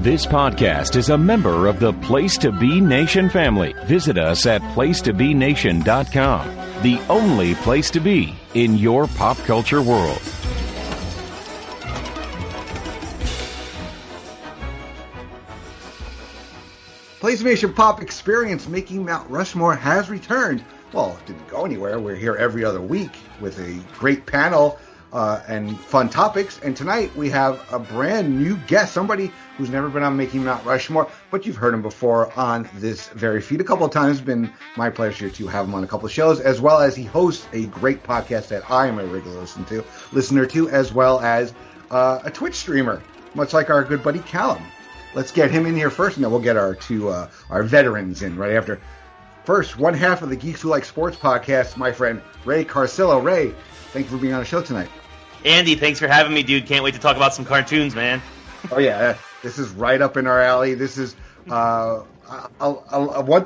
This podcast is a member of the Place to Be Nation family. Visit us at placetobenation.com, the only place to be in your pop culture world. PlayStation Pop Experience Making Mount Rushmore has returned. Well, it didn't go anywhere. We're here every other week with a great panel and fun topics. And tonight we have a brand new guest, somebody who's never been on Making Mount Rushmore, but you've heard him before on this very feed a couple of times. It's been my pleasure to have him on a couple of shows, as well as he hosts a great podcast that I am a regular listener to, as well as a Twitch streamer, much like our good buddy Callum. Let's get him in here first, and then we'll get our veterans in right after. First, one half of the Geeks Who Like Sports podcast, my friend Ray Carsillo. Ray, thank you for being on the show tonight. Andy, thanks for having me, dude. Can't wait to talk about some cartoons, man. Oh, yeah. This is right up in our alley. This is one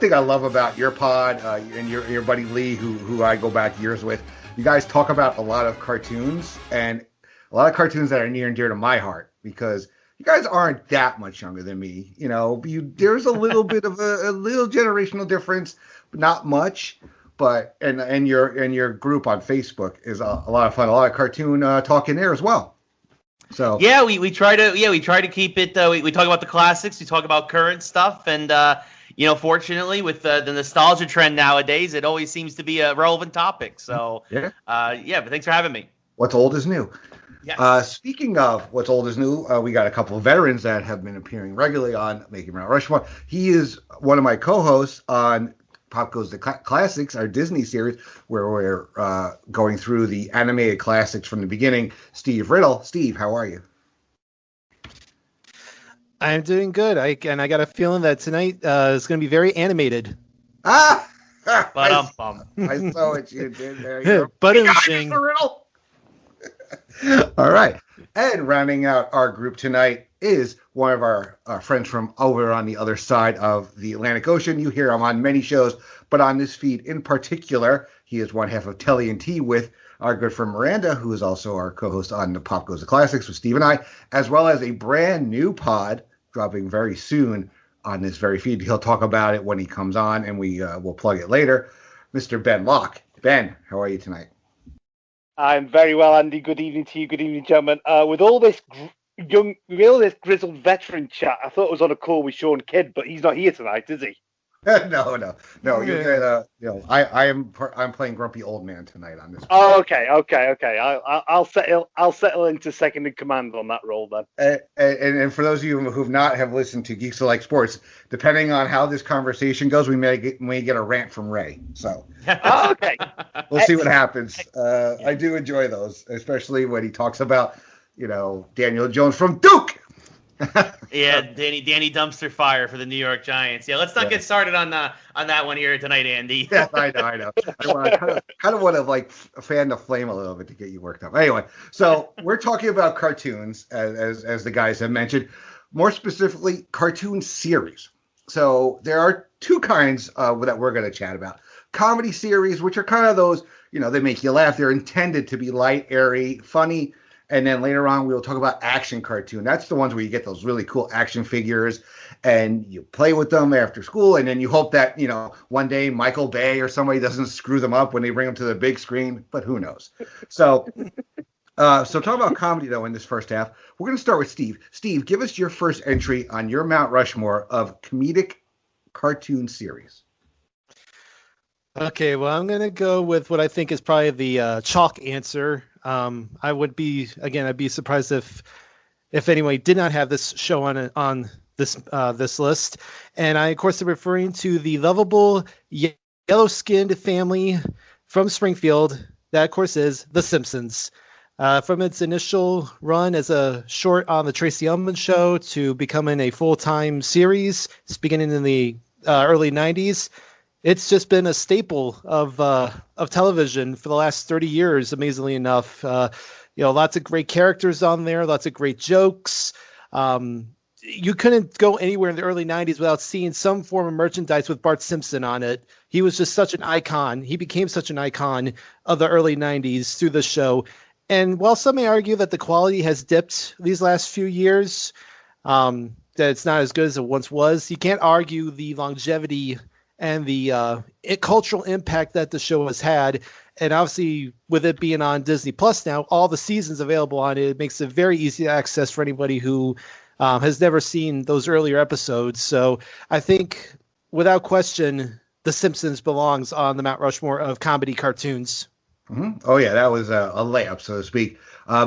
thing I love about your pod and your buddy Lee, who I go back years with. You guys talk about a lot of cartoons, and a lot of cartoons that are near and dear to my heart, because you guys aren't that much younger than me. You know, there's a little bit of a little generational difference, but not much. But and your group on Facebook is a lot of fun. A lot of cartoon talk in there as well. So yeah, we try to keep it. We talk about the classics. We talk about current stuff, and fortunately, with the nostalgia trend nowadays, it always seems to be a relevant topic. So but thanks for having me. What's old is new. Yes. Speaking of what's old is new, we got a couple of veterans that have been appearing regularly on Making Mount Rushmore. He is one of my co-hosts on Pop Goes the Classics, our Disney series, where we're going through the animated classics from the beginning. Steve Riddle. Steve, how are you? I'm doing good. I got a feeling that tonight is going to be very animated. I saw what you did there. Riddle. All right. And rounding out our group tonight is one of our friends from over on the other side of the Atlantic Ocean. You hear him on many shows, but on this feed in particular, he is one half of Telly and T with our good friend Miranda, who is also our co-host on the Pop Goes the Classics with Steve and I, as well as a brand new pod dropping very soon on this very feed. He'll talk about it when he comes on, and we will plug it later. Mr. Ben Locke. Ben, how are you tonight? I'm very well, Andy. Good evening to you. Good evening, gentlemen. With all this grizzled veteran chat, I thought it was on a call with Sean Kidd, but he's not here tonight, is he? No. I'm playing grumpy old man tonight on this. Oh, okay. I'll settle into second in command on that role then. And for those of you who have listened to Geeks Who Like Sports, depending on how this conversation goes, we may get a rant from Ray. So okay, we'll see what happens. I do enjoy those, especially when he talks about Daniel Jones from Duke. Yeah, Danny Dumpster Fire for the New York Giants. Yeah, let's not get started on that one here tonight, Andy. Yeah, I know. I kind of want to fan the flame a little bit to get you worked up. Anyway, so we're talking about cartoons, as the guys have mentioned, more specifically cartoon series. So there are two kinds that we're going to chat about. Comedy series, which are kind of those, they make you laugh. They're intended to be light, airy, funny. And then later on, we'll talk about action cartoon. That's the ones where you get those really cool action figures and you play with them after school. And then you hope that, one day Michael Bay or somebody doesn't screw them up when they bring them to the big screen. But who knows? So talk about comedy, though, in this first half. We're going to start with Steve. Steve, give us your first entry on your Mount Rushmore of comedic cartoon series. Okay, well, I'm going to go with what I think is probably the chalk answer. I'd be surprised if anyone did not have this show on this list. And I, of course, am referring to the lovable yellow-skinned family from Springfield. That, of course, is The Simpsons. From its initial run as a short on the Tracy Ullman Show to becoming a full-time series, beginning in the early 90s. It's just been a staple of television for the last 30 years, amazingly enough. Lots of great characters on there, lots of great jokes. you couldn't go anywhere in the early 90s without seeing some form of merchandise with Bart Simpson on it. He was just such an icon. He became such an icon of the early 90s through the show. And while some may argue that the quality has dipped these last few years, that it's not as good as it once was, you can't argue the longevity and the cultural impact that the show has had. And obviously, with it being on Disney Plus now, all the seasons available on it, it makes it very easy to access for anybody who has never seen those earlier episodes. So I think, without question, The Simpsons belongs on the Mount Rushmore of comedy cartoons. Mm-hmm. Oh, yeah, that was a layup, so to speak.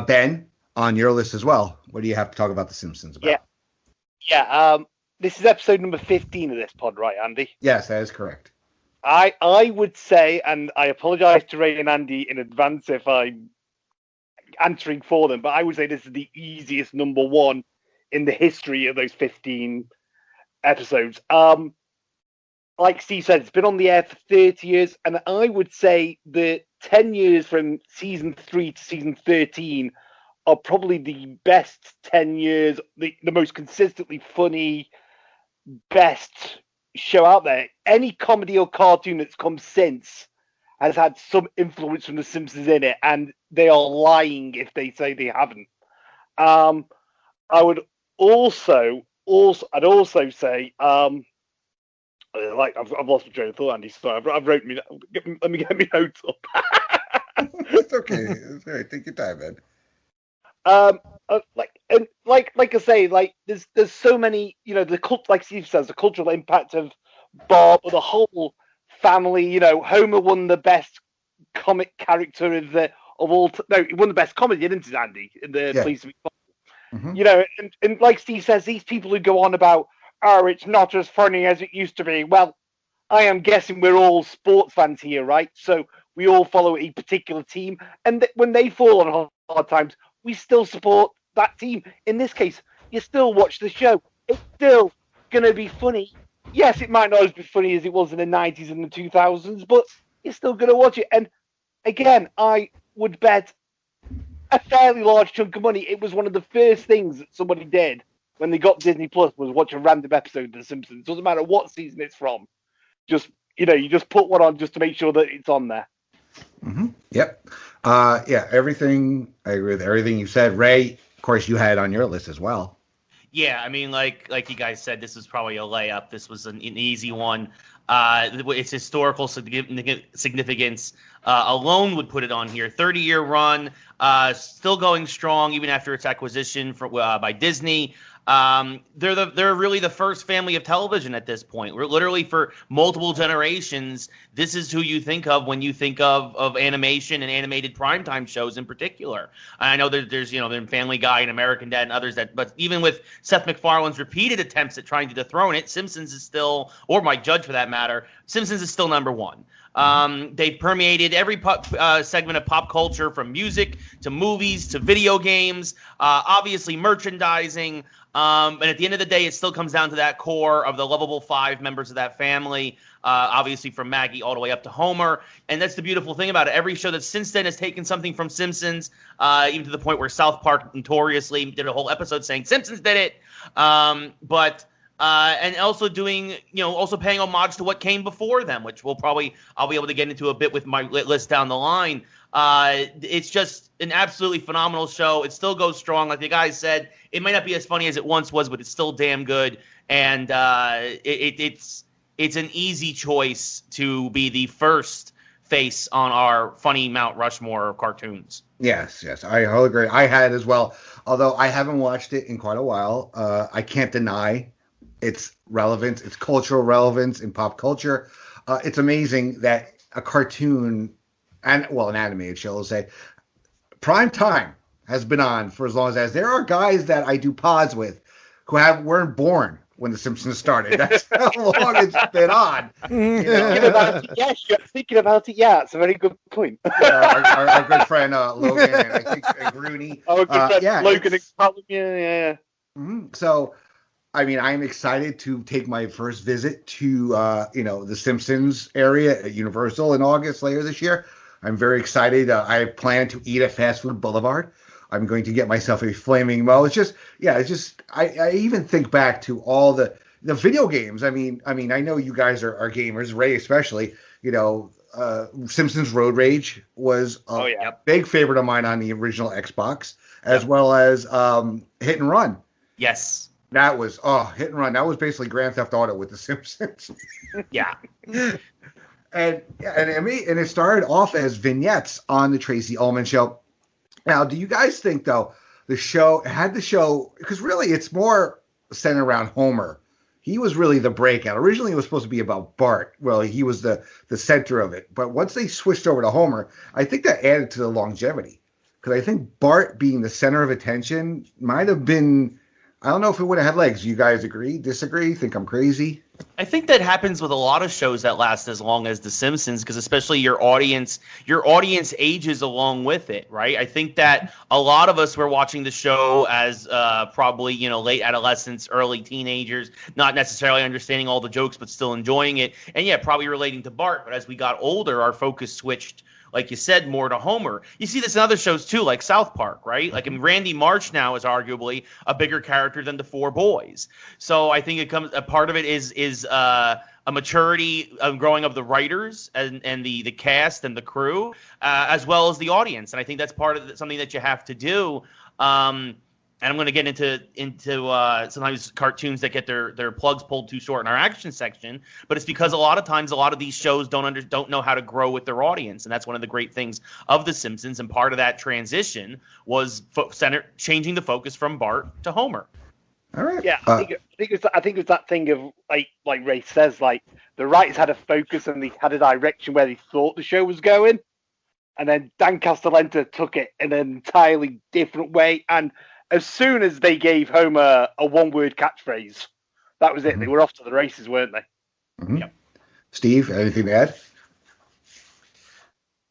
Ben, on your list as well, what do you have to talk about The Simpsons about? Yeah. This is episode number 15 of this pod, right, Andy? Yes, that is correct. I would say, and I apologize to Ray and Andy in advance if I'm answering for them, but I would say this is the easiest number one in the history of those 15 episodes. Like Steve said, it's been on the air for 30 years, and I would say the 10 years from season 3 to season 13 are probably the best 10 years, the most consistently funny, best show out there. Any comedy or cartoon that's come since has had some influence from The Simpsons in it, and they are lying if they say they haven't. I would also say, I've lost my train of thought, Andy. Sorry, I've wrote me. Let me get my notes up. It's okay. It's all right. Take your time, man. Like I say, like there's so many, like Steve says, the cultural impact of Bob, or the whole family. Homer won the best comic character he won the best comedy, didn't he, Andy? In the Please to Be Funny. Mm-hmm. And like Steve says, these people who go on about, it's not as funny as it used to be. Well, I am guessing we're all sports fans here, right? So we all follow a particular team, and when they fall on hard times, we still support that team. In this case, you still watch the show. It's still going to be funny. Yes, it might not as be funny as it was in the 90s and the 2000s, but you're still going to watch it. And again, I would bet a fairly large chunk of money it was one of the first things that somebody did when they got Disney Plus was watch a random episode of The Simpsons. Doesn't matter what season it's from. Just, you just put one on just to make sure that it's on there. Mm-hmm. Yep. Everything. I agree with everything you said. Ray, of course, you had it on your list as well. Yeah, I mean, like you guys said, this was probably a layup. This was an easy one. Its historical significance alone would put it on here. 30-year run, still going strong even after its acquisition by Disney. They're really the first family of television at this point. We're literally, for multiple generations, this is who you think of when you think of animation and animated primetime shows in particular. I know there's Family Guy and American Dad and others but even with Seth MacFarlane's repeated attempts at trying to dethrone it, Simpsons is still, or Mike Judge for that matter, Simpsons is still number one. They've permeated every segment of pop culture, from music to movies to video games, obviously merchandising. And at the end of the day, it still comes down to that core of the lovable 5 members of that family, obviously from Maggie all the way up to Homer. And that's the beautiful thing about it. Every show that since then has taken something from Simpsons, even to the point where South Park notoriously did a whole episode saying Simpsons did it. And also doing, also paying homage to what came before them, which I'll be able to get into a bit with my list down the line. It's just an absolutely phenomenal show. It still goes strong. Like the guys said, it might not be as funny as it once was, but it's still damn good. And it's an easy choice to be the first face on our funny Mount Rushmore of cartoons. Yes, I agree. I had it as well. Although I haven't watched it in quite a while, I can't deny its relevance, its cultural relevance in pop culture. It's amazing that a cartoon an animated show, let's say, prime time has been on for as long as there are guys that I do pods with who weren't born when The Simpsons started. That's how long it's been on. Thinking about it, yeah, it's a very good point. Our good friend Logan and I think Grooney. Our good friend Logan and Colin, yeah. Mm-hmm. So, I mean, I'm excited to take my first visit to the Simpsons area at Universal in August later this year. I'm very excited. I plan to eat at Fast Food Boulevard. I'm going to get myself a flaming Mo. It's just, I even think back to all the video games. I mean, I know you guys are gamers, Ray especially. Simpsons Road Rage was a big favorite of mine on the original Xbox, as well as Hit and Run. Yes. That was Hit and Run. That was basically Grand Theft Auto with the Simpsons. Yeah. And it started off as vignettes on the Tracy Ullman Show. Now, do you guys think though because really it's more centered around Homer. He was really the breakout. Originally, it was supposed to be about Bart. Well, he was the center of it. But once they switched over to Homer, I think that added to the longevity. Because I think Bart being the center of attention might have been, I don't know if it would have had legs. You guys agree, disagree, think I'm crazy? I think that happens with a lot of shows that last as long as The Simpsons, because especially your audience ages along with it, right? I think that a lot of us were watching the show as probably, late adolescents, early teenagers, not necessarily understanding all the jokes, but still enjoying it. And probably relating to Bart. But as we got older, our focus switched, like you said, more to Homer. You see this in other shows too, like South Park, right? Like, Randy Marsh now is arguably a bigger character than the Four Boys. So I think a part of it is a maturity of growing of the writers and the cast and the crew, as well as the audience. And I think that's part of something that you have to do. And I'm going to get into sometimes cartoons that get their plugs pulled too short in our action section, but it's because a lot of times a lot of these shows don't know how to grow with their audience, and that's one of the great things of The Simpsons. And part of that transition was changing the focus from Bart to Homer. All right. Yeah, I think it was that thing of like Ray says, like the writers had a focus and they had a direction where they thought the show was going, and then Dan Castellaneta took it in an entirely different way. And as soon as they gave Homer a one-word catchphrase, that was it. Mm-hmm. They were off to the races, weren't they? Mm-hmm. Yep. Steve, anything to add?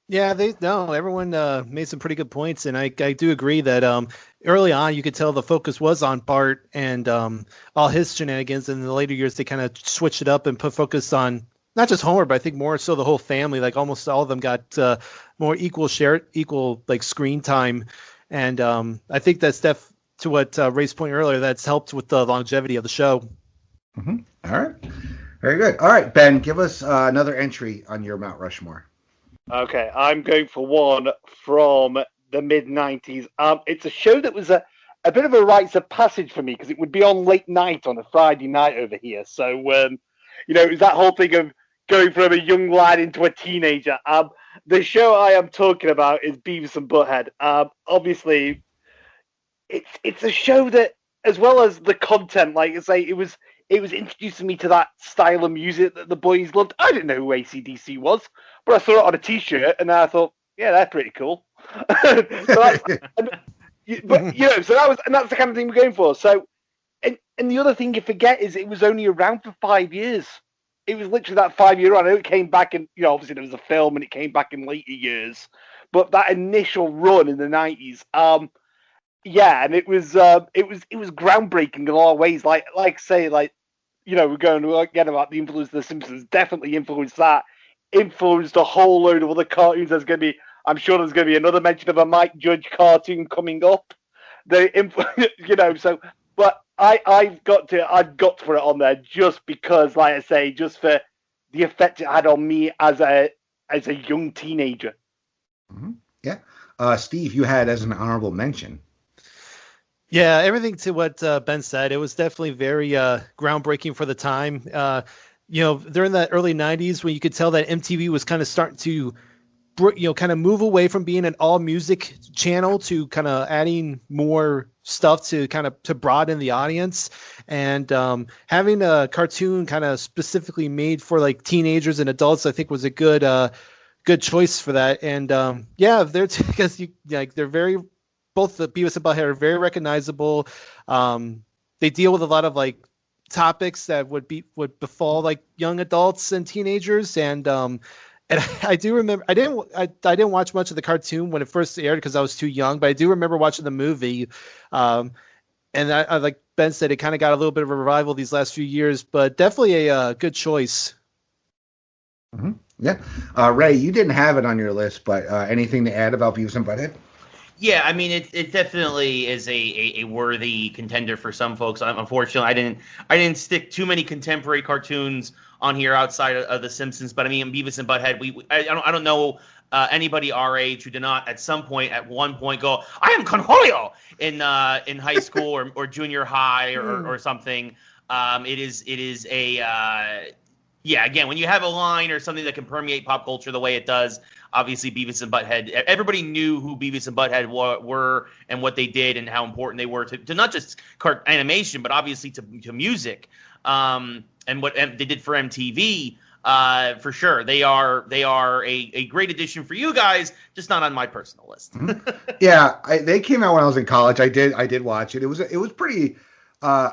Yeah, everyone made some pretty good points, and I do agree that early on you could tell the focus was on Bart and all his shenanigans, and in the later years they kind of switched it up and put focus on not just Homer, but I think more so the whole family. Like almost all of them got more equal like screen time. And I think that's to what Ray's point earlier, that's helped with the longevity of the show. Mm-hmm. All right. Very good. All right, Ben, give us another entry on your Mount Rushmore. Okay, I'm going for one from the mid-90s. It's a show that was a bit of a rites of passage for me because it would be on late night on a Friday night over here. So, it was that whole thing of going from a young lad into a teenager. The show I am talking about is Beavis and Butthead. Obviously, it's a show that, as well as the content, like I say, it was introducing me to that style of music that the boys loved. I didn't know who AC/DC was, but I saw it on a T-shirt, and I thought, yeah, they're pretty cool. So that's the kind of thing we're going for. So, and the other thing you forget is it was only around for 5 years. It was literally that 5-year run. I know it came back in, obviously there was a film and it came back in later years, but that initial run in the 90s, and it was groundbreaking in a lot of ways. We're going to again about the influence of The Simpsons. Definitely influenced that. Influenced a whole load of other cartoons. I'm sure there's going to be another mention of a Mike Judge cartoon coming up. But I've got to put it on there just because, like I say, just for the effect it had on me as a young teenager. Mm-hmm. Yeah. Steve, you had as an honorable mention. Yeah, everything to what Ben said. It was definitely very groundbreaking for the time. During that early 90s when you could tell that MTV was kind of starting to kind of move away from being an all music channel to kind of adding more stuff to kind of to broaden the audience, and having a cartoon kind of specifically made for like teenagers and adults, I think was a good choice for that. And they're very, both the Beavis and Butthead are very recognizable. They deal with a lot of like topics that would befall like young adults and teenagers, and I do remember I didn't watch much of the cartoon when it first aired because I was too young, but I do remember watching the movie. And I like Ben said, it kind of got a little bit of a revival these last few years, but definitely a good choice. Mm-hmm. Yeah. Ray, you didn't have it on your list, but anything to add about Beavis and Butthead? Yeah, I mean, it definitely is a worthy contender for some folks. Unfortunately, I didn't stick too many contemporary cartoons on here outside of the Simpsons. But I mean, Beavis and Butthead. I don't know anybody our age who did not at one point go, I am Cornholio in high school or junior high or something. It is a yeah, again, when you have a line or something that can permeate pop culture the way it does, obviously Beavis and Butthead, everybody knew who Beavis and Butthead were and what they did and how important they were to not just animation, but obviously to music, and what they did for MTV. For sure, they are a great addition for you guys, just not on my personal list. Yeah, they came out when I was in college. I did watch it. It was pretty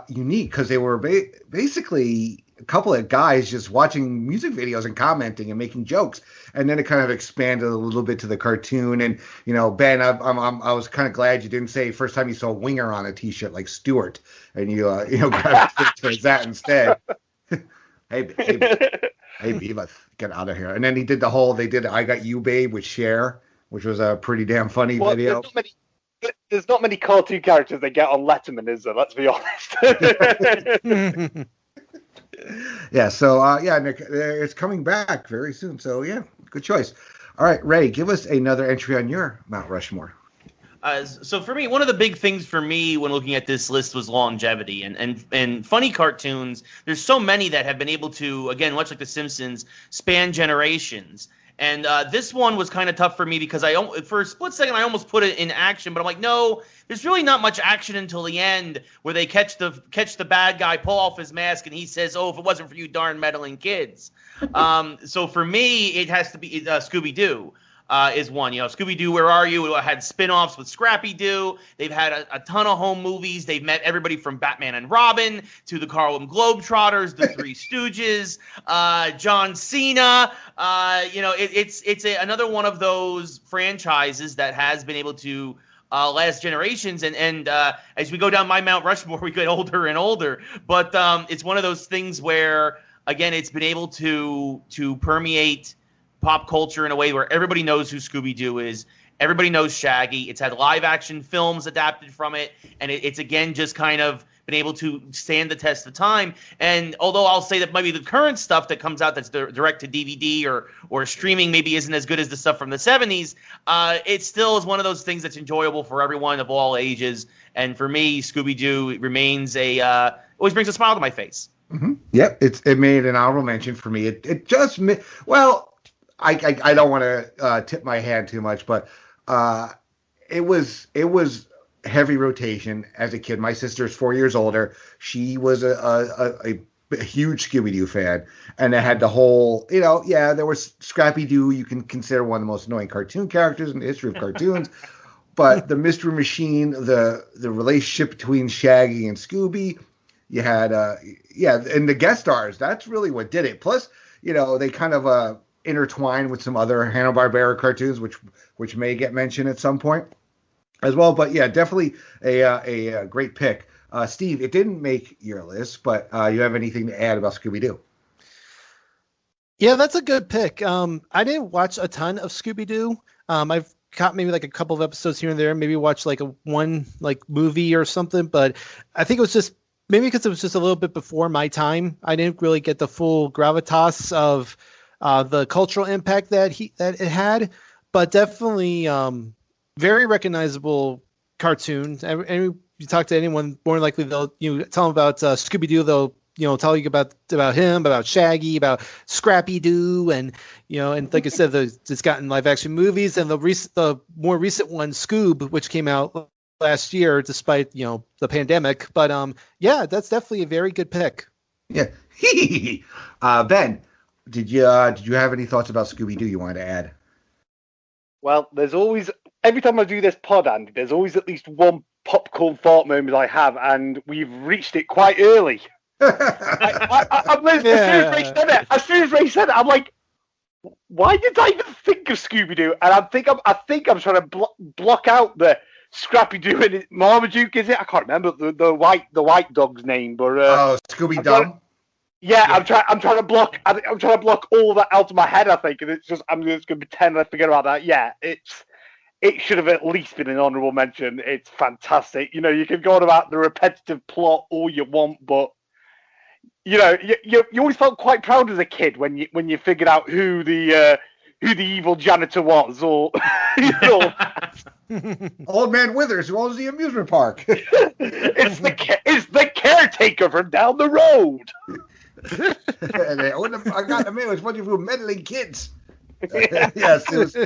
unique because they were basically a couple of guys just watching music videos and commenting and making jokes, and then it kind of expanded a little bit to the cartoon. And Ben, I was kind of glad you didn't say first time you saw Winger on a T-shirt like Stewart, and you gravitated towards that instead. Hey, Beavis, get out of here! And then they did I Got You, Babe with Cher, which was a pretty damn funny video. There's not many cartoon characters that get on Letterman, is there? Let's be honest. Yeah, so Nick, it's coming back very soon. So yeah, good choice. All right, Ray, give us another entry on your Mount Rushmore. So for me, one of the big things for me when looking at this list was longevity and funny cartoons. There's so many that have been able to, again, much like The Simpsons, span generations. And this one was kind of tough for me because for a split second I almost put it in action, but I'm like, no, there's really not much action until the end where they catch the bad guy, pull off his mask, and he says, "Oh, if it wasn't for you darn meddling kids." So for me, it has to be Scooby Doo. Is one. Scooby Doo, Where Are You? It had spin-offs with Scrappy Doo. They've had a ton of home movies. They've met everybody from Batman and Robin to the Harlem Globetrotters, the Three Stooges, John Cena. It's another one of those franchises that has been able to last generations. And as we go down my Mount Rushmore, we get older and older. But it's one of those things where, again, it's been able to permeate pop culture in a way where everybody knows who Scooby-Doo is. Everybody knows Shaggy. It's had live action films adapted from it. And it's again, just kind of been able to stand the test of time. And although I'll say that maybe the current stuff that comes out that's direct to DVD or streaming maybe isn't as good as the stuff from the 70s, it still is one of those things that's enjoyable for everyone of all ages. And for me, Scooby-Doo remains always brings a smile to my face. Mm-hmm. Yep. It made an honorable mention for me. It just, I don't want to tip my hand too much, but it was heavy rotation as a kid. My sister's 4 years older. She was a huge Scooby-Doo fan, and it had the whole, there was Scrappy Doo. You can consider one of the most annoying cartoon characters in the history of cartoons. But the Mystery Machine, the relationship between Shaggy and Scooby, you had, and the guest stars. That's really what did it. Plus, they kind of intertwined with some other Hanna-Barbera cartoons, which may get mentioned at some point as well. But yeah, definitely a great pick. Steve, it didn't make your list, but you have anything to add about Scooby-Doo? Yeah, that's a good pick. I didn't watch a ton of Scooby-Doo. I've caught maybe like a couple of episodes here and there, maybe watch like one movie or something, but I think it was just maybe because it was just a little bit before my time. I didn't really get the full gravitas of the cultural impact that it had, but definitely very recognizable cartoon. And you talk to anyone, more likely they'll tell them about Scooby-Doo. They'll tell you about him, about Shaggy, about Scrappy Doo, and and like I said, it's gotten live action movies, and the more recent one, Scoob, which came out last year, despite the pandemic. But yeah, that's definitely a very good pick. Yeah, Ben. Did you have any thoughts about Scooby-Doo you wanted to add? Well, there's always, every time I do this pod, Andy, there's always at least one popcorn fart moment I have, and we've reached it quite early. As soon as Ray said it, I'm like, why did I even think of Scooby-Doo? And I think I'm trying to block out the Scrappy-Doo and Marmaduke, is it? I can't remember the white dog's name, but Scooby-Dum. Yeah, I'm trying to block all that out of my head, I think, and I'm just gonna pretend I forget about that. Yeah, it should have at least been an honourable mention. It's fantastic. You can go on about the repetitive plot all you want, but you always felt quite proud as a kid when you figured out who the evil janitor was, or Old Man Withers, who owns the amusement park. it's the caretaker from down the road. I got him in. It was a bunch of meddling kids. Yes, it was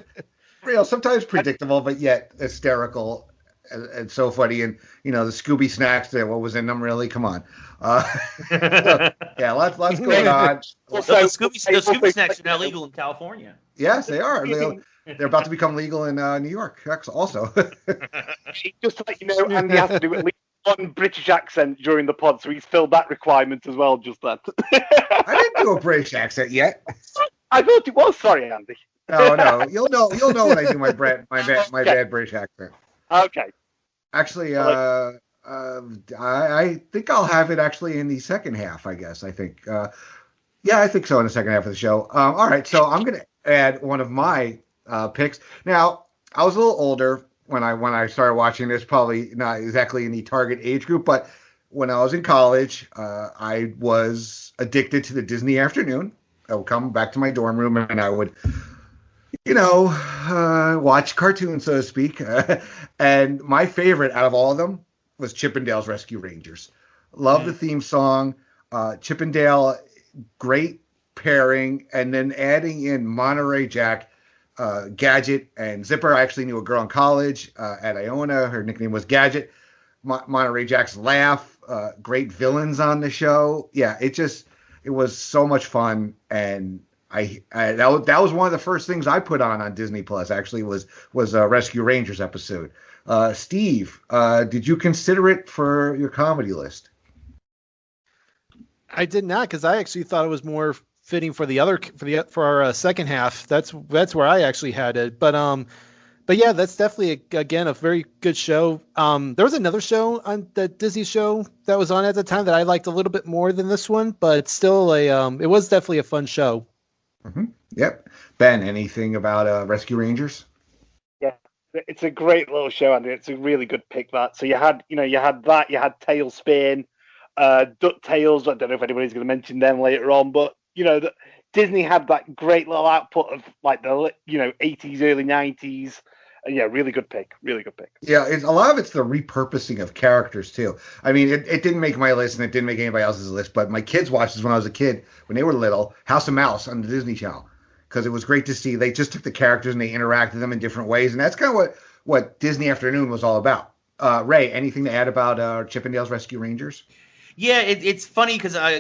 real. Sometimes predictable, but yet hysterical and so funny. And the Scooby snacks there. What was in them? Really? Come on. Yeah, lots going on. The Scooby snacks are now legal in California. Yes, they are. They're about to become legal in New York. Also. Just to let you know, Andy has to do at least one British accent during the pod, so he's filled that requirement as well. Just that. I didn't do a British accent yet. I thought it was. Sorry, Andy. No. You'll know when I do my bad British accent. Okay. Actually, I think I'll have it actually in the second half. I guess. I think. I think so in the second half of the show. All right, so I'm gonna add one of my picks. Now, I was a little older when I started watching this. Probably not exactly in the target age group, but when I was in college, I was addicted to the Disney afternoon. I would come back to my dorm room and I would, watch cartoons, so to speak. And my favorite out of all of them was Chippendale's Rescue Rangers. Love the theme song. Chippendale, great pairing. And then adding in Monterey Jack, Gadget, and Zipper. I actually knew a girl in college at Iona. Her nickname was Gadget. Monterey Jack's laugh. Great villains on the show. Yeah, it was so much fun, and that was one of the first things I put on Disney Plus. Actually, was a Rescue Rangers episode. Steve, did you consider it for your comedy list? I did not, because I actually thought it was more fitting for our second half. That's where I actually had it, but yeah, that's definitely again a very good show. There was another show on the Disney show that was on at the time that I liked a little bit more than this one, but still it was definitely a fun show. Mm-hmm. Yep. Ben, anything about Rescue Rangers? Yeah, it's a great little show, Andy. It's a really good pick. That. So you had that. You had Tailspin, DuckTales. I don't know if anybody's going to mention them later on, but Disney had that great little output of like the 80s, early 90s. Yeah, really good pick. Really good pick. Yeah, a lot of it's the repurposing of characters too. I mean, it didn't make my list and it didn't make anybody else's list, but my kids watched this when I was a kid, when they were little, House of Mouse on the Disney Channel, because it was great to see. They just took the characters and they interacted them in different ways, and that's kind of what Disney Afternoon was all about. Ray, anything to add about Chippendale's Rescue Rangers? Yeah, it's funny because I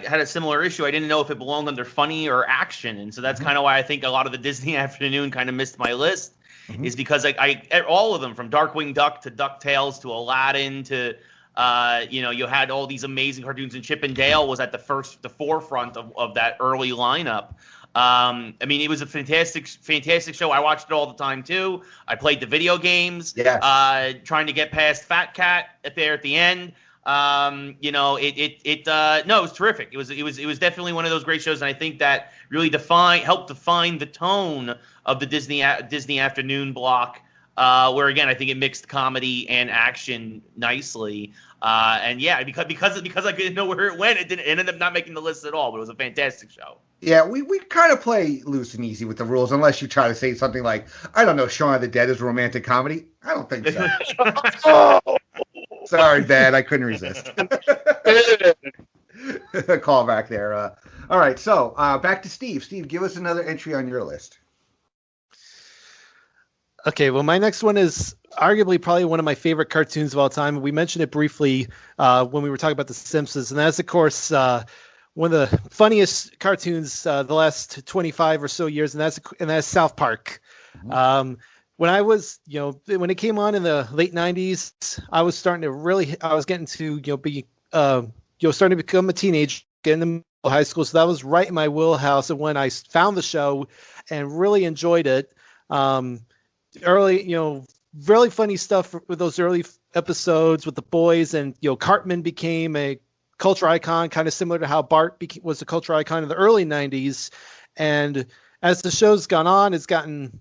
had a similar issue. I didn't know if it belonged under funny or action, and so that's kind of why I think a lot of the Disney Afternoon kind of missed my list. Is because I all of them, from Darkwing Duck to DuckTales to Aladdin to you had all these amazing cartoons, and Chip and Dale was at the forefront of that early lineup. I mean, it was a fantastic show. I watched it all the time too. I played the video games. Yes. Trying to get past Fat Cat at the end. It was terrific. It was definitely one of those great shows, and I think that really helped define the tone of the Disney Afternoon block, where again I think it mixed comedy and action nicely. And yeah, because I didn't know where it went, it ended up not making the list at all. But it was a fantastic show. Yeah, we kind of play loose and easy with the rules, unless you try to say something like, I don't know, Shaun of the Dead is a romantic comedy. I don't think so. Sorry, Dad, I couldn't resist. Call back there. All right, so back to Steve. Steve, give us another entry on your list. Okay, well, my next one is arguably probably one of my favorite cartoons of all time. We mentioned it briefly when we were talking about The Simpsons, and that's, of course, one of the funniest cartoons the last 25 or so years, and that's South Park. When I was, when it came on in the late 90s, I was getting to, be, starting to become a teenager, getting into high school. So that was right in my wheelhouse of when I found the show and really enjoyed it. Really funny stuff with those early episodes with the boys, and, Cartman became a culture icon, kind of similar to how Bart was a culture icon in the early 90s. And as the show's gone on, it's gotten,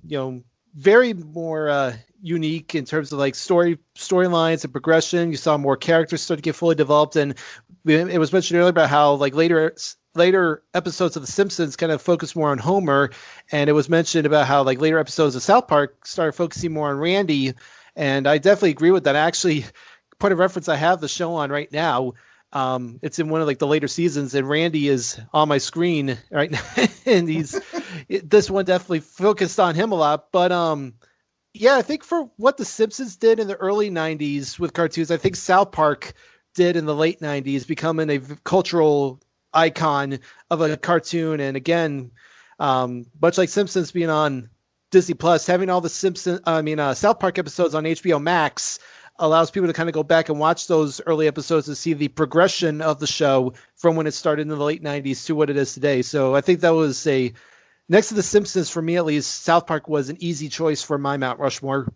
very more unique in terms of like storylines and progression. You saw more characters start to get fully developed, and it was mentioned earlier about how like later episodes of The Simpsons kind of focus more on Homer, and it was mentioned about how like later episodes of South Park started focusing more on Randy, and I definitely agree with that. Actually, point of reference, I have the show on right now. It's in one of like the later seasons, and Randy is on my screen right now, and this one definitely focused on him a lot. But yeah, I think for what The Simpsons did in the early 90s with cartoons, I think South Park did in the late 90s, becoming a cultural icon of a cartoon. And again, much like Simpsons being on Disney Plus, having all the South Park episodes on HBO Max allows people to kind of go back and watch those early episodes and see the progression of the show from when it started in the late 90s to what it is today. So I think that was next to The Simpsons, for me at least, South Park was an easy choice for my Mount Rushmore.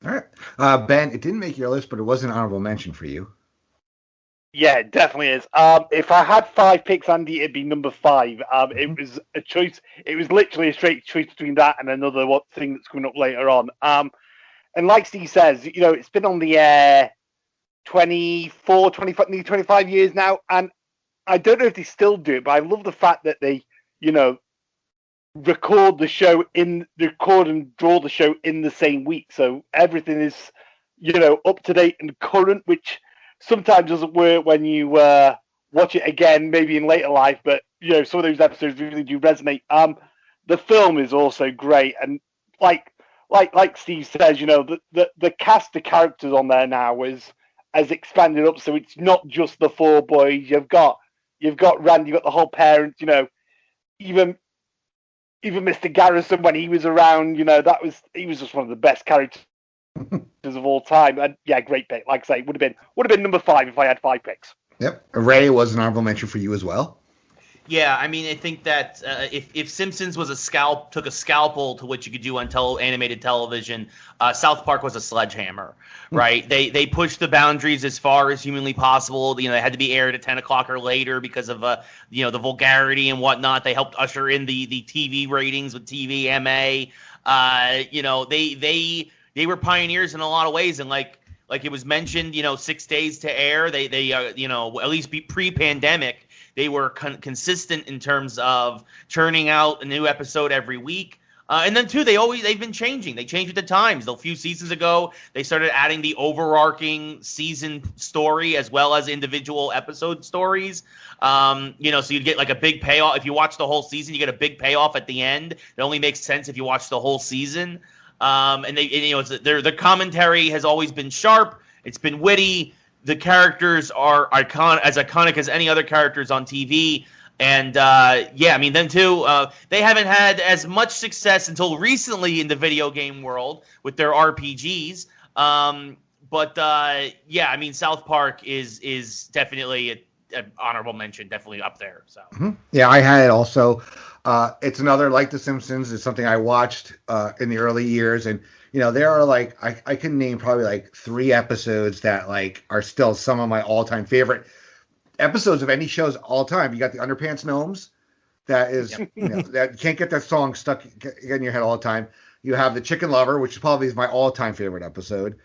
All right. Ben, it didn't make your list, but it was an honorable mention for you. Yeah, it definitely is. If I had 5 picks, Andy, it'd be number 5. It was a choice. It was literally a straight choice between that and another thing that's coming up later on. And like Steve says, it's been on the air 24, 25, nearly 25 years now. And I don't know if they still do it, but I love the fact that they, record and draw the show in the same week. So everything is, up to date and current, which sometimes doesn't work when you watch it again, maybe in later life. But, some of those episodes really do resonate. The film is also great. And like Steve says, the cast of characters on there now has expanded up, so it's not just the 4 boys. You've got Randy, you've got the whole parents. Even Mr. Garrison, when he was around, he was just one of the best characters of all time. And yeah, great pick. Like I say, would have been number 5 if I had 5 picks. Yep, Ray was an honorable mention for you as well. Yeah, I mean, I think that if Simpsons was took a scalpel to what you could do on animated television, South Park was a sledgehammer, right? They pushed the boundaries as far as humanly possible. They had to be aired at 10 o'clock or later because of the vulgarity and whatnot. They helped usher in the TV ratings with TVMA. They were pioneers in a lot of ways, and like it was mentioned, 6 days to air. They at least pre-pandemic. They were consistent in terms of churning out a new episode every week. And then, too, they've been changing. They changed with the times. A few seasons ago, they started adding the overarching season story as well as individual episode stories. So you'd get like a big payoff. If you watch the whole season, you get a big payoff at the end. It only makes sense if you watch the whole season. Their commentary has always been sharp. It's been witty. The characters are iconic as any other characters on TV. And, then, too, they haven't had as much success until recently in the video game world with their RPGs. South Park is definitely an honorable mention, definitely up there. So Yeah, I had it also. It's another, like The Simpsons. It's something I watched in the early years, and there are I can name probably 3 episodes that are still some of my all-time favorite episodes of any shows all time. You got the Underpants Gnomes, that is that you can't get that song stuck in your head all the time. You have the Chicken Lover, which probably is my all-time favorite episode,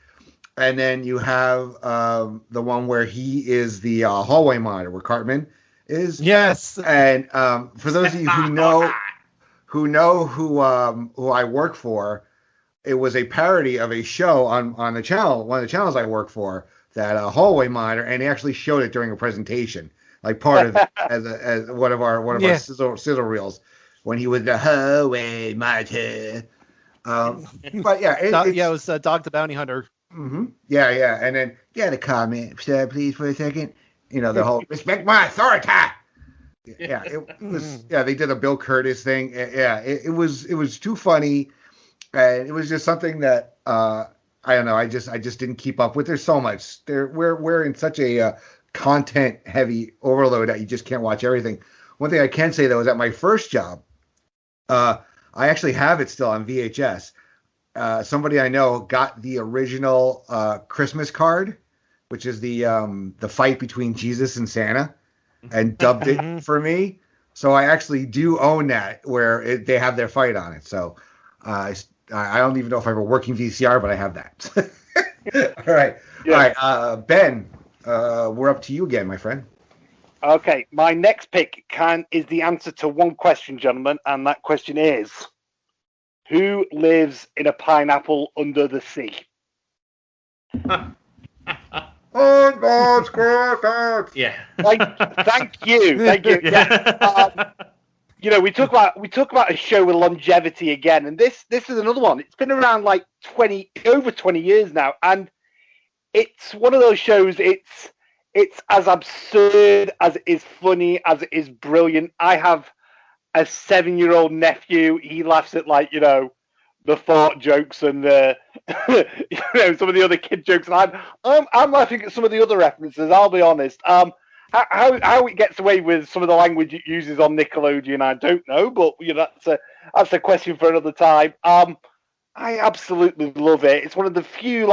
and then you have the one where he is the hallway monitor, where Cartman is. Yes. And for those of you who know who I work for, it was a parody of a show on the channel, one of the channels I work for, that hallway monitor, and they actually showed it during a presentation, part of it, as one of our sizzle reels, when he was the hallway monitor. But yeah, it was Dog the Bounty Hunter. Mm-hmm. Yeah, and then a comment, sir, please, for a second. The whole respect my authority. Yeah, it was. Yeah, they did a Bill Curtis thing. Yeah, it was too funny. And it was just something that I don't know. I just didn't keep up with. There's so much. We're in such a content heavy overload that you just can't watch everything. One thing I can say though is at my first job, I actually have it still on VHS. Somebody I know got the original Christmas card, which is the fight between Jesus and Santa, and dubbed it for me. So I actually do own that, where they have their fight on it. So I don't even know if I have a working VCR, but I have that. All right. Yeah. All right. Ben, we're up to you again, my friend. Okay. My next pick is the answer to one question, gentlemen, and that question is, who lives in a pineapple under the sea? Yeah. Thank you. Yeah. We talk about a show with longevity again, and this is another one. It's been around like over 20 years now, and it's one of those shows. It's as absurd as it is funny, as it is brilliant. I have a 7-year-old nephew. He laughs at the fart jokes and some of the other kid jokes, and I'm laughing at some of the other references. I'll be honest. How it gets away with some of the language it uses on Nickelodeon, I don't know, but that's a question for another time. I absolutely love it. It's one of the few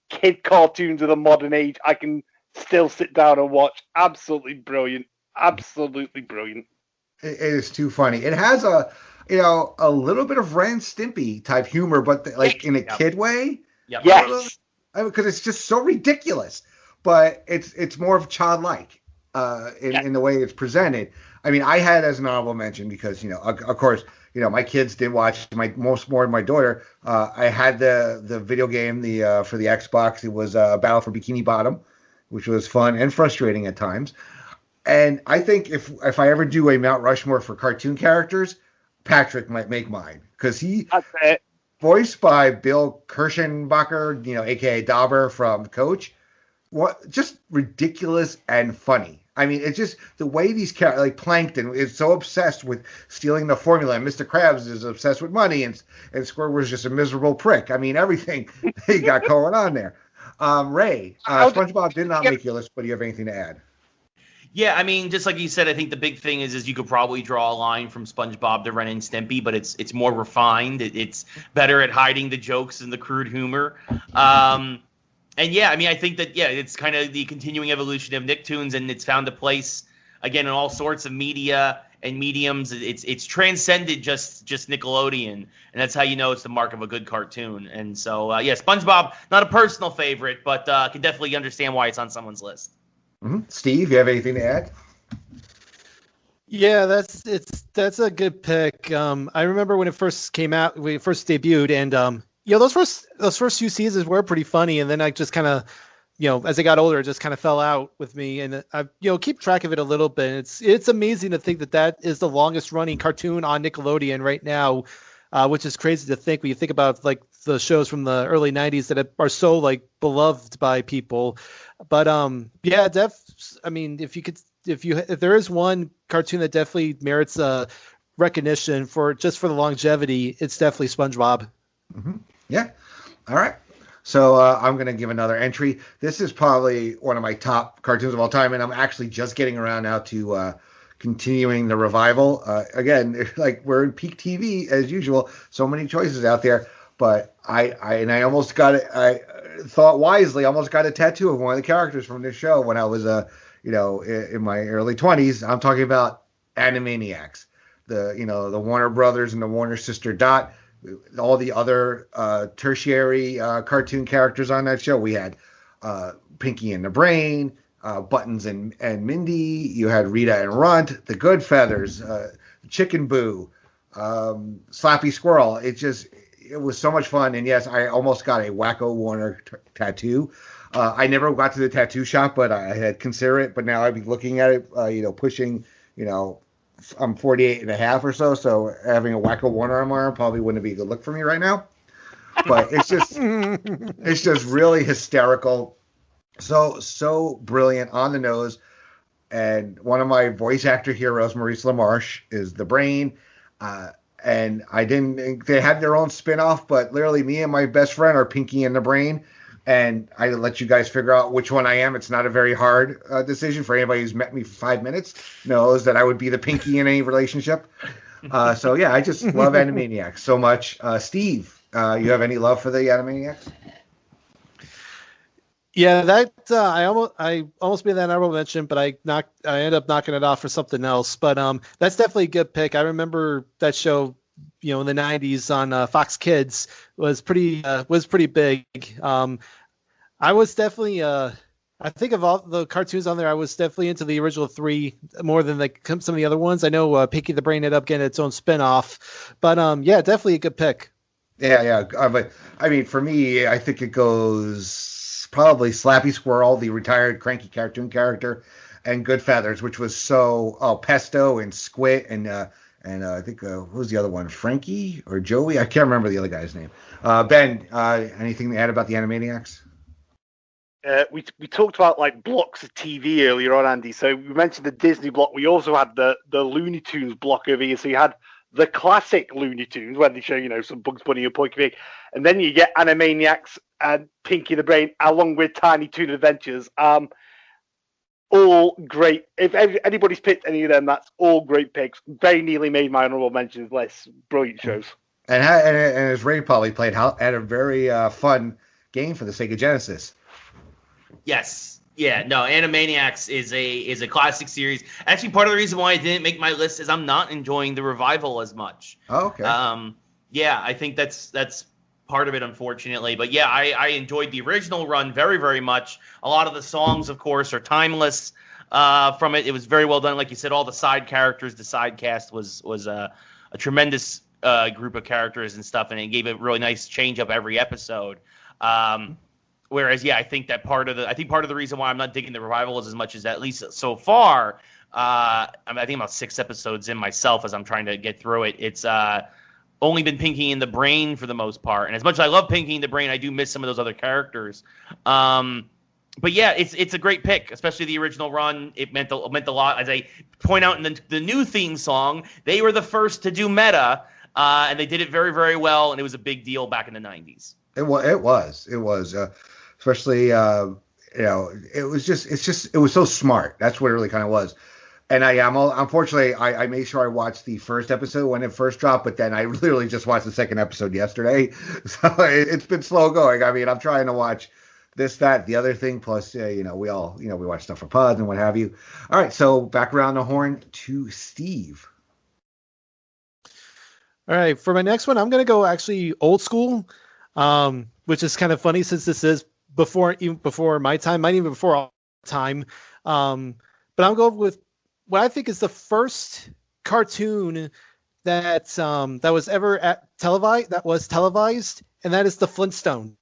kid cartoons of the modern age I can still sit down and watch. Absolutely brilliant. Absolutely brilliant. It is too funny. It has a little bit of Ren and Stimpy type humor, but in a kid way. Yep. Yes. Because it's just so ridiculous, but it's more of childlike. In the way it's presented. I mean, I had as an honorable mention because, of course, my kids did watch more than my daughter. I had the video game for the Xbox. It was Battle for Bikini Bottom, which was fun and frustrating at times. And I think if I ever do a Mount Rushmore for cartoon characters, Patrick might make mine because he voiced by Bill Kirschenbacher, aka Dauber from Coach. What just ridiculous and funny. I mean, it's just the way these characters, like Plankton, is so obsessed with stealing the formula, and Mr. Krabs is obsessed with money, and Squidward's just a miserable prick. I mean, everything he got going on there. Ray, SpongeBob did not make your list, but do you have anything to add? Yeah, I mean, just like you said, I think the big thing is you could probably draw a line from SpongeBob to Ren and Stimpy, but it's more refined. It's better at hiding the jokes and the crude humor. And yeah, I mean, I think that, it's kind of the continuing evolution of Nicktoons, and it's found a place, again, in all sorts of media and mediums. It's transcended just Nickelodeon, and that's how you know it's the mark of a good cartoon. And so, SpongeBob, not a personal favorite, but I can definitely understand why it's on someone's list. Mm-hmm. Steve, you have anything to add? Yeah, that's a good pick. I remember when it first came out, when it first debuted, and those first few seasons were pretty funny, and then I just kind of, as I got older, it just kind of fell out with me, and I, keep track of it a little bit. It's amazing to think that is the longest running cartoon on Nickelodeon right now, which is crazy to think when you think about the shows from the early '90s that are so beloved by people. But I mean, if there is one cartoon that definitely merits recognition for the longevity, it's definitely SpongeBob. Mm-hmm. Yeah. All right. So I'm going to give another entry. This is probably one of my top cartoons of all time, and I'm actually just getting around now to continuing the revival. Again, we're in peak TV as usual. So many choices out there, but I almost got it. I thought wisely, almost got a tattoo of one of the characters from this show when I was in my early 20s. I'm talking about Animaniacs, the Warner Brothers and the Warner sister Dot. All the other tertiary cartoon characters on that show. We had Pinky and the Brain, Buttons and Mindy. You had Rita and Runt, the Good Feathers, Chicken Boo, Slappy Squirrel. It was so much fun. And yes, I almost got a Wacko Warner tattoo. I never got to the tattoo shop, but I had considered it. But now I'd be looking at it, pushing, I'm 48 and a half or so having a Wacko Warner on my arm probably wouldn't be a good look for me right now. But it's just really hysterical. So brilliant, on the nose. And one of my voice actor heroes, Maurice LaMarche, is the Brain. And they had their own spinoff, but literally me and my best friend are Pinky and the Brain. And I let you guys figure out which one I am. It's not a very hard decision. For anybody who's met me for 5 minutes knows that I would be the Pinky in any relationship. I just love Animaniacs so much. Steve, you have any love for the Animaniacs? Yeah, that I almost made that honorable mention, but I ended up knocking it off for something else. But that's definitely a good pick. I remember that show in the 90s on Fox Kids was pretty big. I was definitely I think of all the cartoons on there, I was definitely into the original 3 more than some of the other ones. I know Pinky the Brain ended up getting its own spin-off, but yeah, definitely a good pick. Yeah. But I mean, for me, I think it goes probably Slappy Squirrel, the retired cranky cartoon character, and Good Feathers, which was Pesto and Squid and I think who was the other one? Frankie or Joey? I can't remember the other guy's name. Ben, anything to add about the Animaniacs? We talked about like blocks of TV earlier on, Andy. So we mentioned the Disney block. We also had the Looney Tunes block over here. So you had the classic Looney Tunes when they show, some Bugs Bunny and Porky Pig, and then you get Animaniacs and Pinky the Brain along with Tiny Toon Adventures. All great. If anybody's picked any of them, that's all great picks. Very nearly made my honorable mentions list. Brilliant shows. And as Ray probably played, had a very fun game for the Sega Genesis. Yes. Yeah. No. Animaniacs is a classic series. Actually, part of the reason why I didn't make my list is I'm not enjoying the revival as much. Oh, okay. Yeah, I think that's part of it, unfortunately. But yeah, I enjoyed the original run very, very much. A lot of the songs, of course, are timeless. From it was very well done. Like you said, all the side characters, the side cast was a tremendous group of characters and stuff, and it gave a really nice change up every episode. Whereas, yeah, I think part of the reason why I'm not digging the revival is as much as, at least so far, I think I'm about 6 episodes in myself as I'm trying to get through it. It's only been Pinky and the Brain for the most part, and as much as I love Pinky and the Brain, I do miss some of those other characters. But yeah, it's a great pick, especially the original run. It meant a lot. As I point out in the new theme song, they were the first to do meta, and they did it very, very well, and it was a big deal back in the 90s. It was. Especially, it was so smart. That's what it really kind of was. And unfortunately, I made sure I watched the first episode when it first dropped, but then I literally just watched the second episode yesterday. So it's been slow going. I mean, I'm trying to watch this, that, the other thing. Plus, we watch stuff for pods and what have you. All right. So back around the horn to Steve. All right. For my next one, I'm going to go actually old school, which is kind of funny since this is even before my time, might even before all time. But I'll go with what I think is the first cartoon that was ever televised, and that is the Flintstones.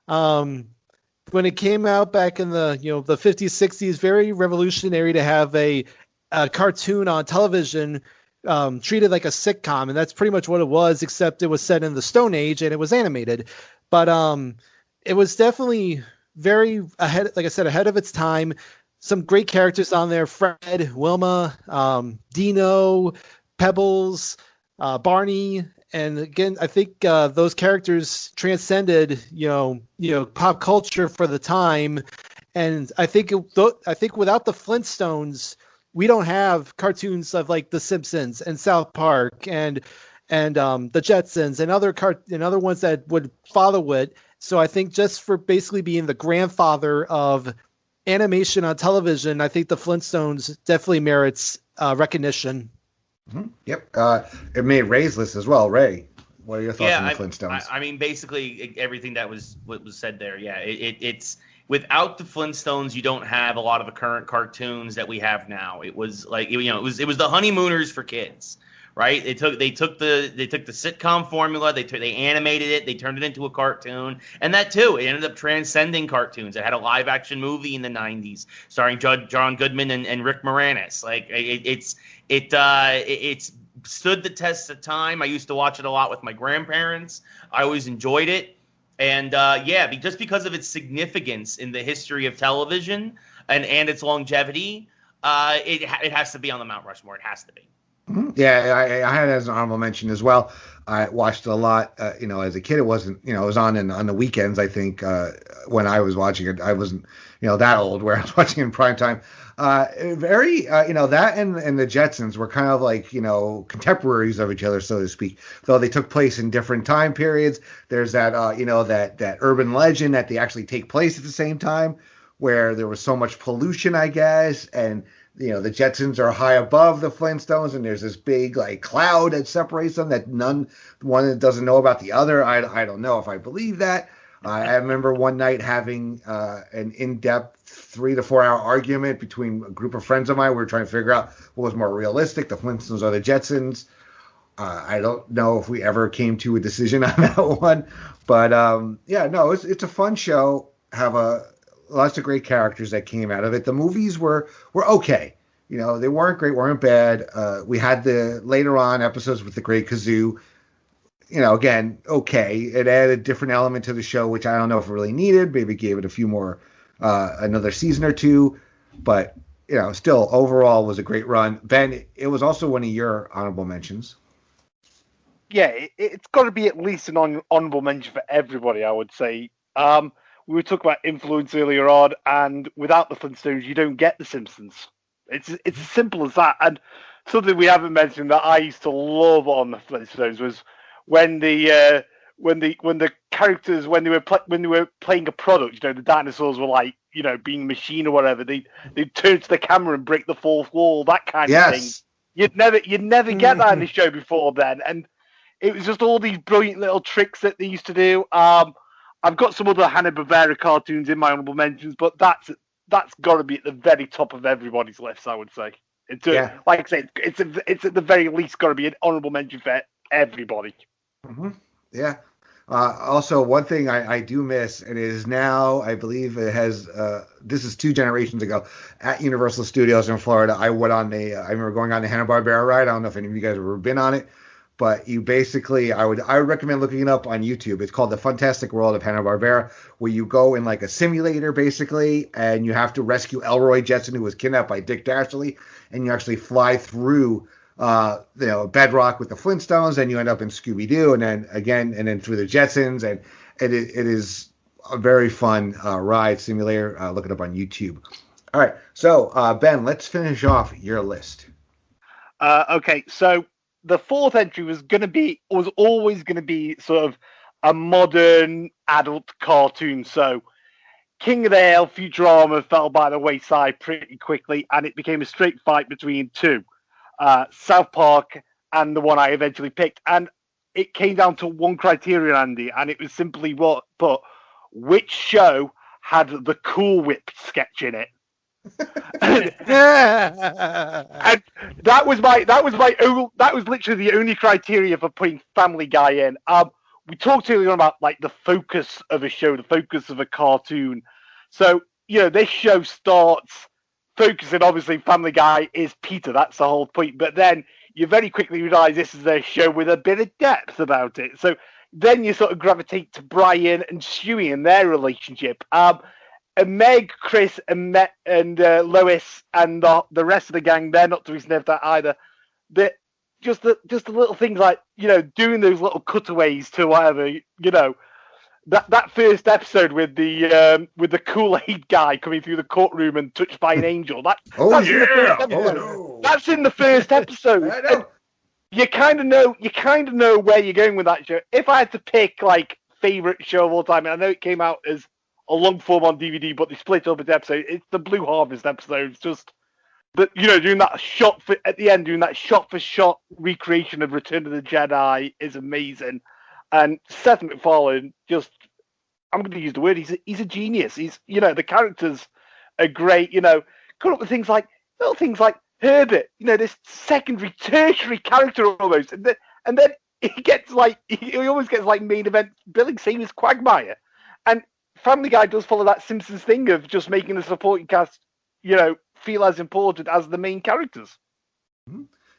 When it came out back in the 50s, 60s, very revolutionary to have a cartoon on television treated like a sitcom, and that's pretty much what it was, except it was set in the Stone Age and it was animated. But it was definitely very ahead, like I said, ahead of its time. Some great characters on there: Fred, Wilma, Dino, Pebbles, Barney, and again, I think those characters transcended, pop culture for the time. And I think without the Flintstones, we don't have cartoons of like The Simpsons and South Park and the Jetsons and other ones that would follow it. So I think just for basically being the grandfather of animation on television, I think the Flintstones definitely merits recognition. Mm-hmm. Yep. It made Ray's list as well. Ray, what are your thoughts on the Flintstones? I mean, basically everything that was said there. Yeah, it's without the Flintstones, you don't have a lot of the current cartoons that we have now. It was like it was the honeymooners for kids, right? They took the sitcom formula, they animated it, they turned it into a cartoon, and that too, it ended up transcending cartoons. It had a live action movie in the 90s starring John Goodman and Rick Moranis. Like it's stood the test of time. I used to watch it a lot with my grandparents. I always enjoyed it. And just because of its significance in the history of television and its longevity, it has to be on the Mount Rushmore. It has to be. Mm-hmm. Yeah, I had it as an honorable mention as well. I watched it a lot. As a kid, it wasn't. It was on the weekends. I think when I was watching it, I wasn't that old where I was watching it in prime time. That and the Jetsons were kind of like contemporaries of each other, so to speak. Though they took place in different time periods. There's that that urban legend that they actually take place at the same time, where there was so much pollution, I guess, and the Jetsons are high above the Flintstones, and there's this big like cloud that separates them that one doesn't know about the other. I don't know if I believe that. I remember one night having an in-depth 3 to 4 hour argument between a group of friends of mine. We were trying to figure out what was more realistic, the Flintstones or the Jetsons. I don't know if we ever came to a decision on that one, but it's a fun show. Have lots of great characters that came out of it. The movies were okay. They weren't great, weren't bad. We had the later on episodes with the Great Kazoo. Again, okay. It added a different element to the show, which I don't know if it really needed. Maybe gave it a few more, another season or two. But, still, overall was a great run. Ben, it was also one of your honorable mentions. Yeah, it's got to be at least an honorable mention for everybody, I would say. We were talking about influence earlier on, and without the Flintstones, you don't get the Simpsons. It's as simple as that. And something we haven't mentioned that I used to love on the Flintstones was when the characters when they were playing a product, the dinosaurs were like being machine or whatever. They'd turn to the camera and break the fourth wall, that kind of thing. You'd never get that in the show before then, and it was just all these brilliant little tricks that they used to do. I've got some other Hanna-Barbera cartoons in my honorable mentions, but that's got to be at the very top of everybody's list, I would say. Like I said, it's at the very least got to be an honorable mention for everybody. Mm-hmm. Yeah. Also, one thing I do miss, and it is now, I believe it has, this is 2 generations ago, at Universal Studios in Florida, I remember going on the Hanna-Barbera ride. I don't know if any of you guys have ever been on it, but you basically, I would recommend looking it up on YouTube. It's called The Fantastic World of Hanna-Barbera, where you go in like a simulator, basically, and you have to rescue Elroy Jetson, who was kidnapped by Dick Dastardly, and you actually fly through Bedrock with the Flintstones, and you end up in Scooby Doo, and then through the Jetsons, and it is a very fun ride simulator. Look it up on YouTube. All right, so Ben, let's finish off your list. Okay, so the 4th entry was always going to be sort of a modern adult cartoon. So King of the Hill, Futurama fell by the wayside pretty quickly, and it became a straight fight between 2. South Park and the one I eventually picked. And it came down to one criterion, Andy, and it was simply which show had the Cool Whip sketch in it. And that was literally the only criteria for putting Family Guy in. We talked earlier on about like the focus of a show, the focus of a cartoon. So this show starts focusing, obviously Family Guy is Peter, that's the whole point, but then you very quickly realize this is a show with a bit of depth about it. So then you sort of gravitate to Brian and Stewie and their relationship. And Meg, Chris, and Lois, and the rest of the gang, they're not to be sniffed at either. Just the little things like doing those little cutaways to whatever that first episode with the Kool-Aid guy coming through the courtroom and touched by an angel. That's in the first episode. No. That's in the first episode. You kind of know where you're going with that show. If I had to pick like favorite show of all time, and I know it came out as a long form on DVD, but they split up into episodes. It's the Blue Harvest episode. It's just that doing that shot for shot recreation of Return of the Jedi is amazing. And Seth MacFarlane, I'm going to use the word. He's a genius. The characters are great. Come up with little things like Herbert. This secondary, tertiary character almost, and then he always gets like main event billing, same as Quagmire. And Family Guy does follow that Simpsons thing of just making the supporting cast, feel as important as the main characters.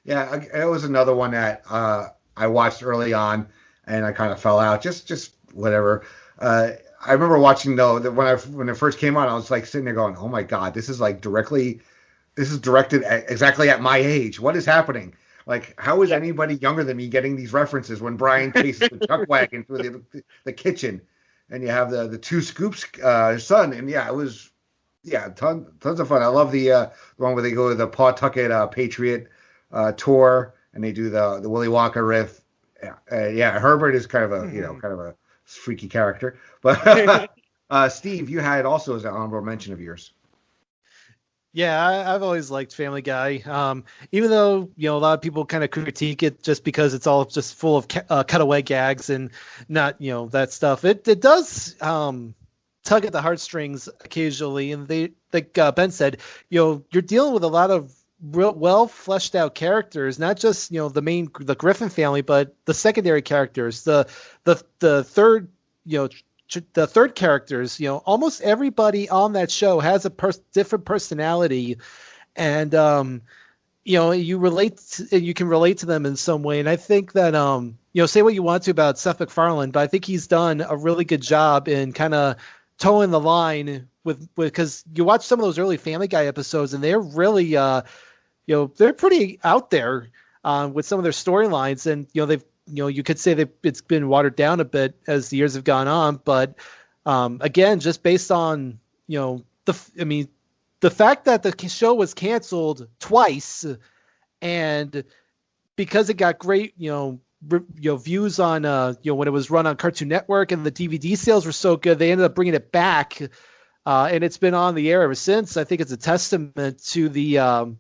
Yeah, it was another one that I watched early on, and I kind of fell out. Just whatever. I remember watching though that when it first came on, I was like sitting there going, "Oh my God, this is directed exactly at my age. What is happening? Like, how is anybody younger than me getting these references when Brian chases the chuck wagon through the kitchen?" And you have the 2 Scoops son, and it was tons of fun. I love the one where they go to the Pawtucket Patriot tour, and they do the Willy Wonka riff. Herbert is kind of a freaky character. But Steve, you had also as an honorable mention of yours. Yeah, I've always liked Family Guy. Even though a lot of people kind of critique it just because it's all just full of cutaway gags and not that stuff. It does tug at the heartstrings occasionally, and they like Ben said, you're dealing with a lot of real well fleshed out characters, not just the Griffin family, but the secondary characters, the third the third characters. Almost everybody on that show has a different personality, and you can relate to them in some way. And I think that say what you want to about Seth MacFarlane, but I think he's done a really good job in kind of towing the line with because you watch some of those early Family Guy episodes and they're really they're pretty out there with some of their storylines, and they've you could say that it's been watered down a bit as the years have gone on, but again, just based on the fact that the show was canceled twice, and because it got great views on when it was run on Cartoon Network, and the DVD sales were so good, they ended up bringing it back, and it's been on the air ever since. I think it's a testament to the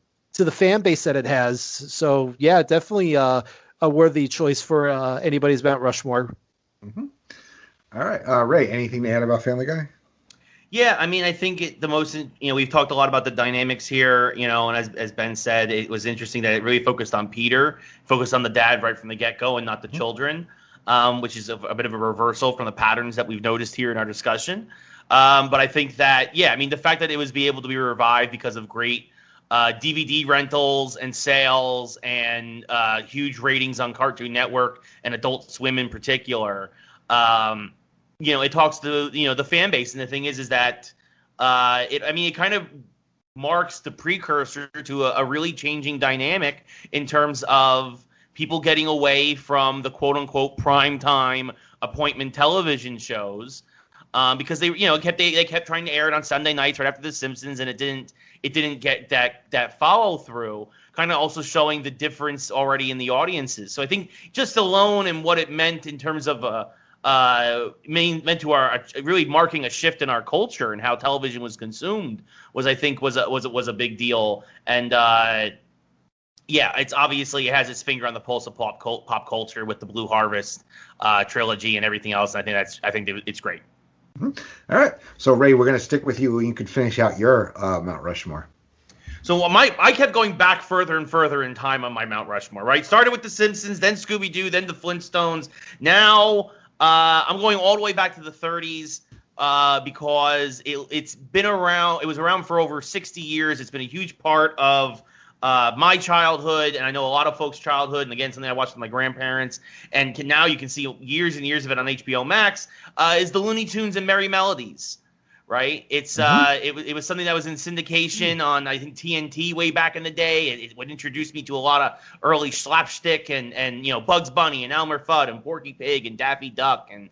fan base that it has. So yeah, definitely a worthy choice for anybody's Mount Rushmore. Mm-hmm. All right, Ray, anything to add about Family Guy? Yeah, I mean, I think the most, we've talked a lot about the dynamics here, and as Ben said, it was interesting that it really focused on Peter, focused on the dad right from the get-go and not the children, which is a bit of a reversal from the patterns that we've noticed here in our discussion. But I think that, the fact that it was able to be revived because of great DVD rentals and sales and huge ratings on Cartoon Network and Adult Swim in particular, it talks to the fan base. And the thing is that it kind of marks the precursor to a really changing dynamic in terms of people getting away from the quote unquote prime time appointment television shows. Because they kept trying to air it on Sunday nights right after The Simpsons, and it didn't get that follow through. Kind of also showing the difference already in the audiences. So I think just alone and what it meant in terms of meant to our really marking a shift in our culture and how television was consumed was a big deal. And it's obviously it has its finger on the pulse of pop culture with the Blue Harvest trilogy and everything else. And I think it's great. Mm-hmm. All right. So, Ray, we're going to stick with you. You can finish out your Mount Rushmore. So I kept going back further and further in time on my Mount Rushmore, right? Started with The Simpsons, then Scooby Doo, then the Flintstones. Now I'm going all the way back to the 30s because it's been around. It was around for over 60 years. It's been a huge part of my childhood, and I know a lot of folks' childhood, and again, something I watched with my grandparents, and now you can see years and years of it on HBO Max, is the Looney Tunes and Merry Melodies, right? It's it was something that was in syndication on, I think, TNT way back in the day. It would introduce me to a lot of early slapstick and Bugs Bunny and Elmer Fudd and Porky Pig and Daffy Duck and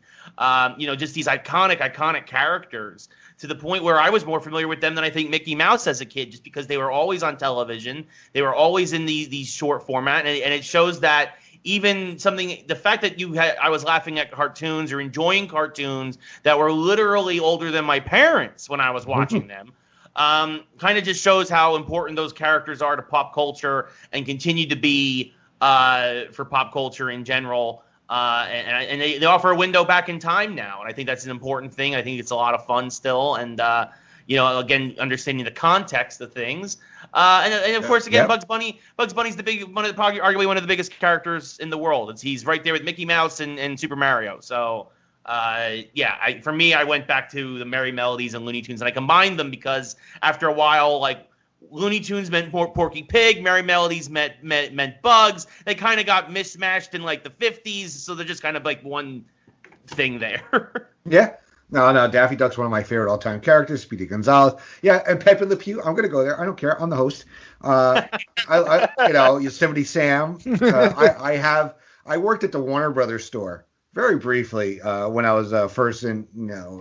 just these iconic characters, to the point where I was more familiar with them than I think Mickey Mouse as a kid, just because they were always on television. They were always in these short format, and it shows that even the fact that I was laughing at cartoons or enjoying cartoons that were literally older than my parents when I was watching them, kind of just shows how important those characters are to pop culture and continue to be for pop culture in general. And they offer a window back in time now, and I think that's an important thing. I think it's a lot of fun still, and again, understanding the context of things, and of course, again, Bugs Bunny. Bugs Bunny's arguably one of the biggest characters in the world. He's right there with Mickey Mouse and Super Mario. So, for me, I went back to the Merry Melodies and Looney Tunes, and I combined them because after a while, like, Looney Tunes meant more Porky Pig, Merry Melodies meant Bugs. They kind of got mismatched in like the 50s, so they're just kind of like one thing there. Yeah. No, Daffy Duck's one of my favorite all-time characters. Speedy Gonzales. Yeah, and Pepe Le Pew. I'm gonna go there. I don't care. I'm the host. Yosemite Sam. I worked at the Warner Brothers store very briefly when I was first in.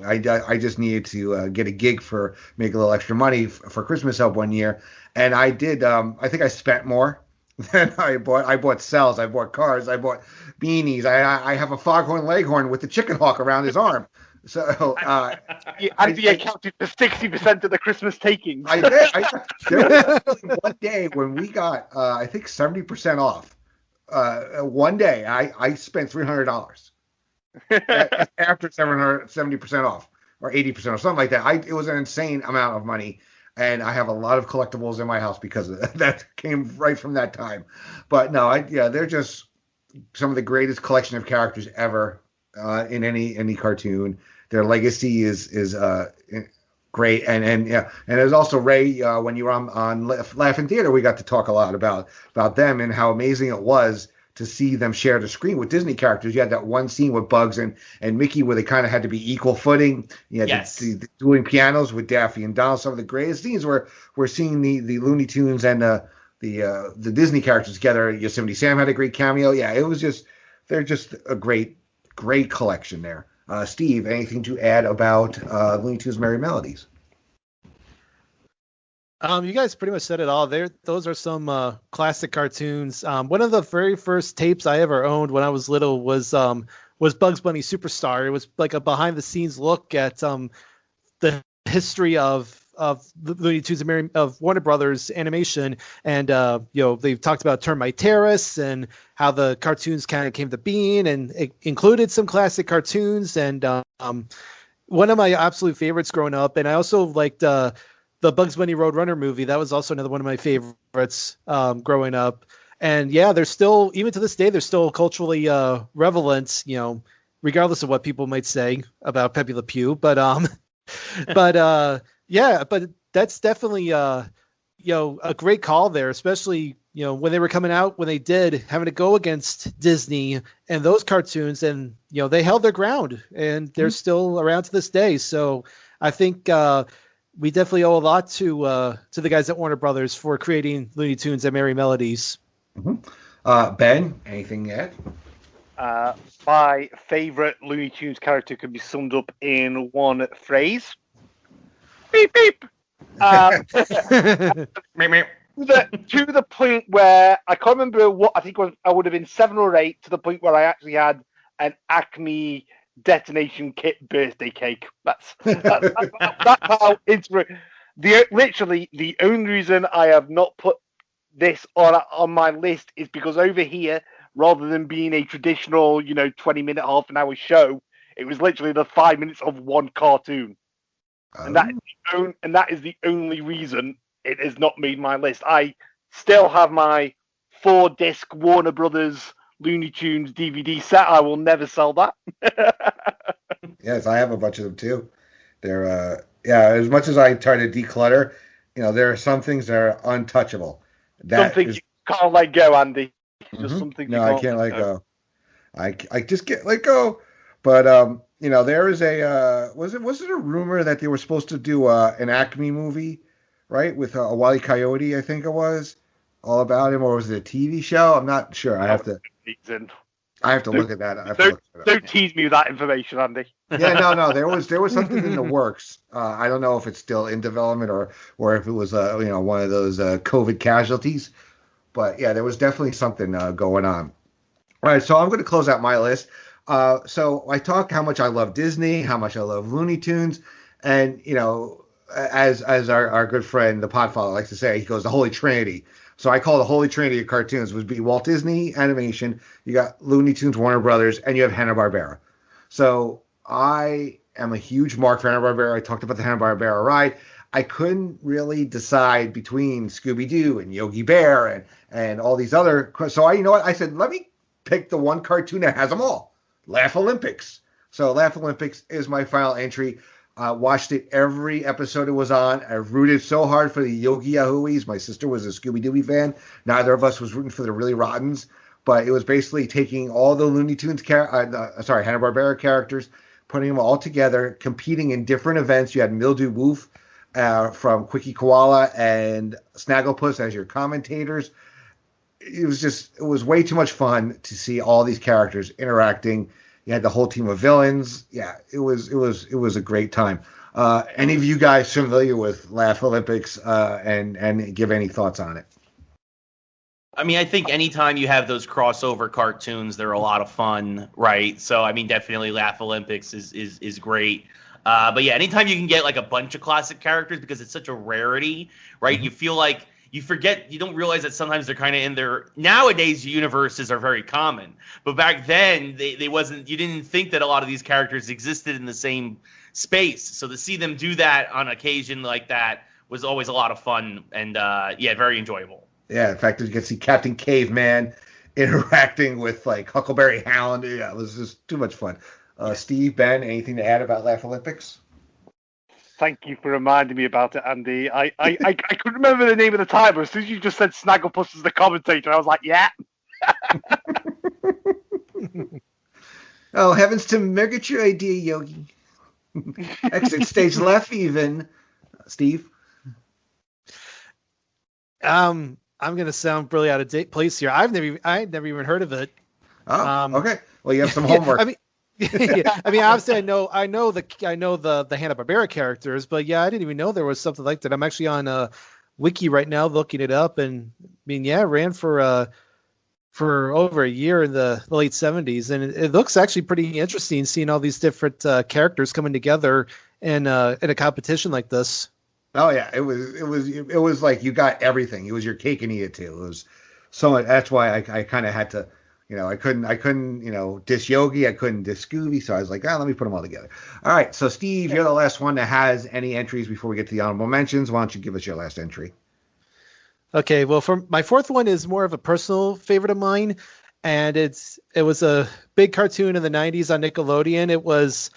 I just needed to get a gig for make a little extra money for Christmas help one year, and I did. I think I spent more than I bought. I bought cells. I bought cars. I bought beanies. I have a Foghorn Leghorn with the chicken hawk around his arm. So Andy accounted for 60% of the Christmas takings. I did. There was one day when we got, I think, 70% off. One day, I spent $300 after 70% off, or 80% or something like that. It was an insane amount of money, and I have a lot of collectibles in my house because of that. That came right from that time. But no, they're just some of the greatest collection of characters ever in any cartoon. Their legacy is great, and there's also Ray. When you were on Laughing Theater, we got to talk a lot about them and how amazing it was to see them share the screen with Disney characters. You had that one scene with Bugs and Mickey where they kind of had to be equal footing. You had the doing pianos with Daffy and Donald. Some of the greatest scenes were seeing the Looney Tunes and the Disney characters together. Yosemite Sam had a great cameo. Yeah, it was they're just a great collection there. Steve, anything to add about Looney Tunes Merry Melodies? You guys pretty much said it all. Those are some classic cartoons. One of the very first tapes I ever owned when I was little was Bugs Bunny Superstar. It was like a behind-the-scenes look at the history of the Looney Tunes of Warner Brothers Animation, and they've talked about Termite Terrace and how the cartoons kind of came to being, and it included some classic cartoons. And one of my absolute favorites growing up, and I also liked the Bugs Bunny Roadrunner movie. That was also another one of my favorites growing up. And yeah, they're still, even to this day, they're still culturally relevant, regardless of what people might say about Pepe Le Pew. But yeah, but that's definitely a great call there, especially when they were coming out, when they did, having to go against Disney and those cartoons, and they held their ground, and they're still around to this day. So I think we definitely owe a lot to the guys at Warner Brothers for creating Looney Tunes and Merry Melodies. Mm-hmm. Ben, anything yet? My favorite Looney Tunes character could be summed up in one phrase. Beep, beep. To the point where I can't remember what, I think I would have been 7 or 8, to the point where I actually had an Acme detonation kit birthday cake. That's how into it. Literally, the only reason I have not put this on my list is because over here, rather than being a traditional, 20-minute, half an hour show, it was literally the 5 minutes of one cartoon. And that is the only reason it has not made my list. I still have my 4-disc Warner Brothers Looney Tunes DVD set. I will never sell that. Yes, I have a bunch of them too. They're as much as I try to declutter, there are some things that are untouchable. Some things you can't let go, Andy. Just something I can't let go. I just can't let go. But there is was it a rumor that they were supposed to do an Acme movie, right, with a Wile E. Coyote, I think it was, all about him, or was it a TV show? I'm not sure. I have to look at that. Don't tease me with that information, Andy. Yeah, no. There was something in the works. I don't know if it's still in development or if it was one of those COVID casualties. But yeah, there was definitely something going on. All right, so I'm going to close out my list. So I talk how much I love Disney, how much I love Looney Tunes, and as our good friend the Podfather likes to say, he goes the Holy Trinity. So I call the Holy Trinity of cartoons would be Walt Disney Animation, you got Looney Tunes, Warner Brothers, and you have Hanna-Barbera. So I am a huge mark for Hanna-Barbera. I talked about the Hanna-Barbera ride. I couldn't really decide between Scooby Doo and Yogi Bear and all these other. So I said, let me pick the one cartoon that has them all. Laugh Olympics. So Laugh Olympics is my final entry. Watched it every episode it was on. I rooted so hard for the Yogi Yahooies. My sister was a Scooby Doo fan. Neither of us was rooting for the Really Rottens. But it was basically taking all the Looney Tunes, Hanna-Barbera characters, putting them all together, competing in different events. You had Mildew Woof from Quickie Koala and Snagglepuss as your commentators. It was way too much fun to see all these characters interacting. You had the whole team of villains. Yeah, it was a great time. Any of you guys familiar with Laugh Olympics and give any thoughts on it? I mean, I think anytime you have those crossover cartoons, they're a lot of fun, right? So, I mean, definitely Laugh Olympics is great. But yeah, anytime you can get like a bunch of classic characters because it's such a rarity, right? Mm-hmm. You feel like you forget, you don't realize that sometimes they're kind of in their nowadays universes are very common, but back then they wasn't. You didn't think that a lot of these characters existed in the same space. So to see them do that on occasion like that was always a lot of fun and yeah, very enjoyable. Yeah, in fact, you can see Captain Caveman interacting with like Huckleberry Hound. Yeah, it was just too much fun. Steve, Ben, anything to add about Laugh Olympics? Thank you for reminding me about it, Andy. I couldn't remember the name of the time, but as soon as you just said Snagglepuss as the commentator, I was like, yeah. Oh, heavens to get your idea, Yogi. Exit stage left even. Steve? I'm gonna sound really out of place here. I had never even heard of it. Oh, okay. Well, you have some homework. I mean, yeah, I mean, obviously, I know the Hanna-Barbera characters, but yeah, I didn't even know there was something like that. I'm actually on Wiki right now looking it up, and I mean, yeah, it ran for over a year in the late 70s, and it looks actually pretty interesting seeing all these different characters coming together in a competition like this. Oh yeah, it was like you got everything. It was your cake and eat it too. It was so much. That's why I kind of had to, I couldn't diss Yogi. I couldn't diss Scooby. So I was like, let me put them all together. All right. So Steve, you're the last one that has any entries before we get to the honorable mentions. Why don't you give us your last entry? Okay. Well, for my fourth one is more of a personal favorite of mine, and it was a big cartoon in the 90s on Nickelodeon. It was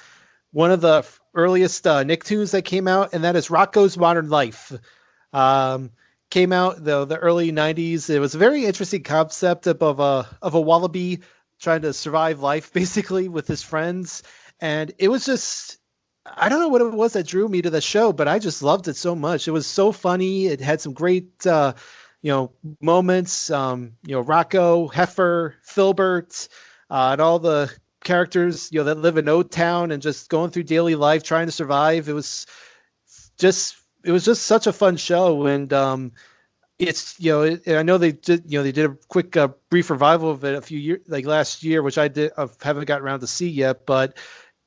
one of the earliest Nicktoons that came out, and that is Rocko's Modern Life. Came out the early 90s. It was a very interesting concept of a wallaby trying to survive life basically with his friends, and it was just, I don't know what it was that drew me to the show, but I just loved it so much. It was so funny. It had some great moments. Rocco, Heifer, Filbert, and all the characters that live in O-Town and just going through daily life trying to survive. It was just such a fun show, and it's I know they did a quick brief revival of it a few years, like last year, which I haven't gotten around to see yet, but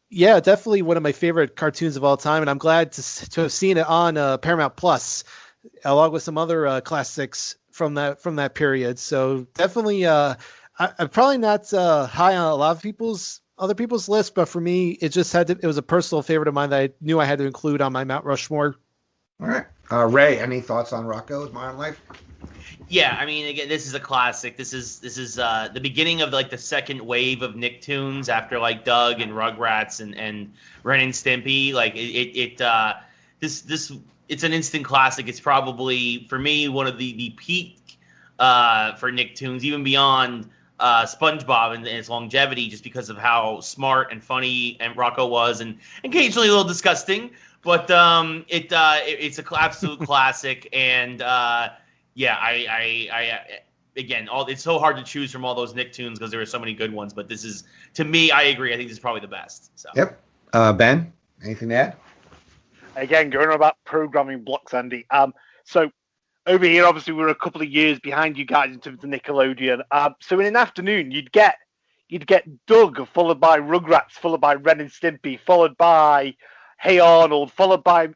yeah, definitely one of my favorite cartoons of all time, and I'm glad to have seen it on Paramount Plus along with some other classics from that period. So definitely I'm probably not high on a lot of other people's list, but for me, it was a personal favorite of mine that I knew I had to include on my Mount Rushmore. All right. Ray, any thoughts on Rocko's Modern Life? Yeah, I mean, again, this is a classic. This is the beginning of like the second wave of Nicktoons after like Doug and Rugrats and Ren and Stimpy. Like it's an instant classic. It's probably for me one of the peak for Nicktoons, even beyond SpongeBob and its longevity, just because of how smart and funny and Rocko was, and occasionally a little disgusting. But it's an absolute classic, and it's so hard to choose from all those Nicktoons because there are so many good ones. But this is, to me, I agree. I think this is probably the best. So. Yep. Ben, anything to add? Again, going on about programming blocks, Andy. So over here, obviously, we're a couple of years behind you guys in terms of Nickelodeon. So in an afternoon, you'd get Doug, followed by Rugrats, followed by Ren and Stimpy, followed by Hey Arnold, followed by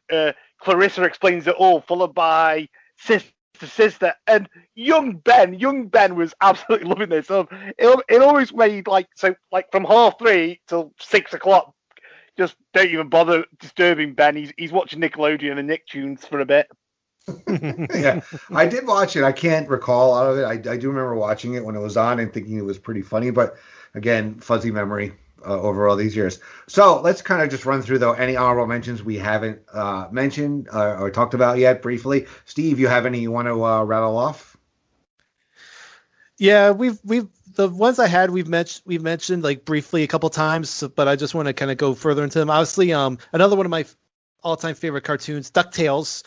Clarissa Explains It All, followed by Sister, and young Ben was absolutely loving this. So it always made like from 3:30 till 6 o'clock. Just don't even bother disturbing Ben. He's watching Nickelodeon and Nicktoons for a bit. Yeah, I did watch it. I can't recall all of it. I do remember watching it when it was on and thinking it was pretty funny, but again, fuzzy memory over all these years. So let's kind of just run through though any honorable mentions we haven't mentioned or talked about yet briefly. Steve, you have any you want to rattle off? Yeah, we've the ones I had we've mentioned like briefly a couple times, but I just want to kind of go further into them. Obviously, another one of my all-time favorite cartoons, DuckTales.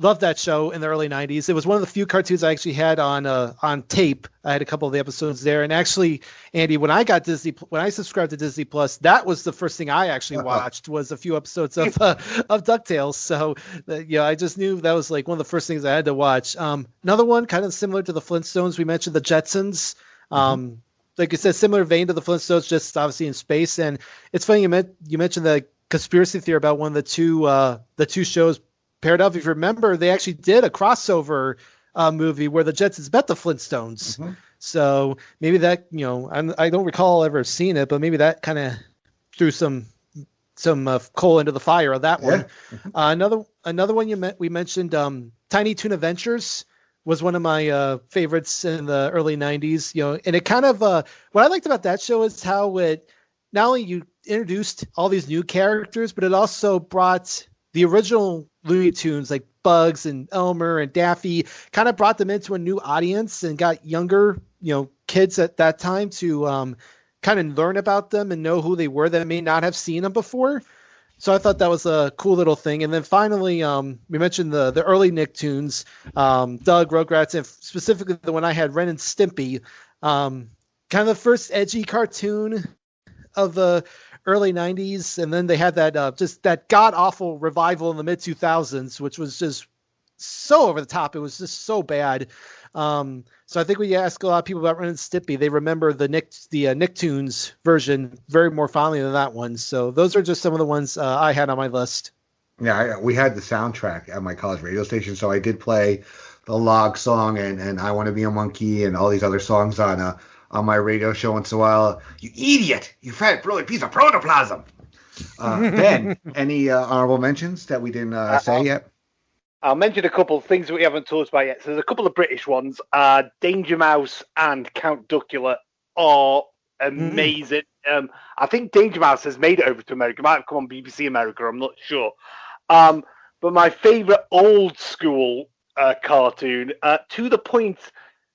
loved that show in the early 90s. It was one of the few cartoons I actually had on tape. I had a couple of the episodes there. And actually, Andy, when I subscribed to Disney Plus, that was the first thing I actually watched was a few episodes of DuckTales. So, I just knew that was like one of the first things I had to watch. Another one kind of similar to the Flintstones. We mentioned the Jetsons. Like you said, similar vein to the Flintstones, just obviously in space. And it's funny you mentioned the conspiracy theory about one of the two shows paired up. If you remember, they actually did a crossover movie where the Jetsons met the Flintstones. So maybe that, I don't recall ever seeing it, but maybe that kind of threw some coal into the fire of that one. Another one we mentioned, Tiny Toon Adventures was one of my favorites in the early 90s. And it kind of what I liked about that show is how it not only you introduced all these new characters, but it also brought the original Looney Tunes like Bugs and Elmer and Daffy, kind of brought them into a new audience and got younger, kids at that time to kind of learn about them and know who they were that may not have seen them before. So I thought that was a cool little thing. And then finally, we mentioned the early Nicktoons, Doug, Rugrats, and specifically the one I had, Ren and Stimpy, kind of the first edgy cartoon of the early 90s. And then they had that just that god-awful revival in the mid-2000s, which was just so over the top. It was just so bad. So I think we ask a lot of people about Ren and Stimpy, they remember the Nicktoons version very more fondly than that one. So those are just some of the ones I had on my list. Yeah, we had the soundtrack at my college radio station, so I did play the Log song and I Want to Be a Monkey and all these other songs on my radio show once in a while. You idiot! You fat brilliant piece of protoplasm! Ben, any honorable mentions that we didn't say yet? I'll mention a couple of things that we haven't talked about yet. So there's a couple of British ones. Danger Mouse and Count Duckula are amazing. I think Danger Mouse has made it over to America. It might have come on BBC America. I'm not sure. But my favourite old school cartoon, to the point,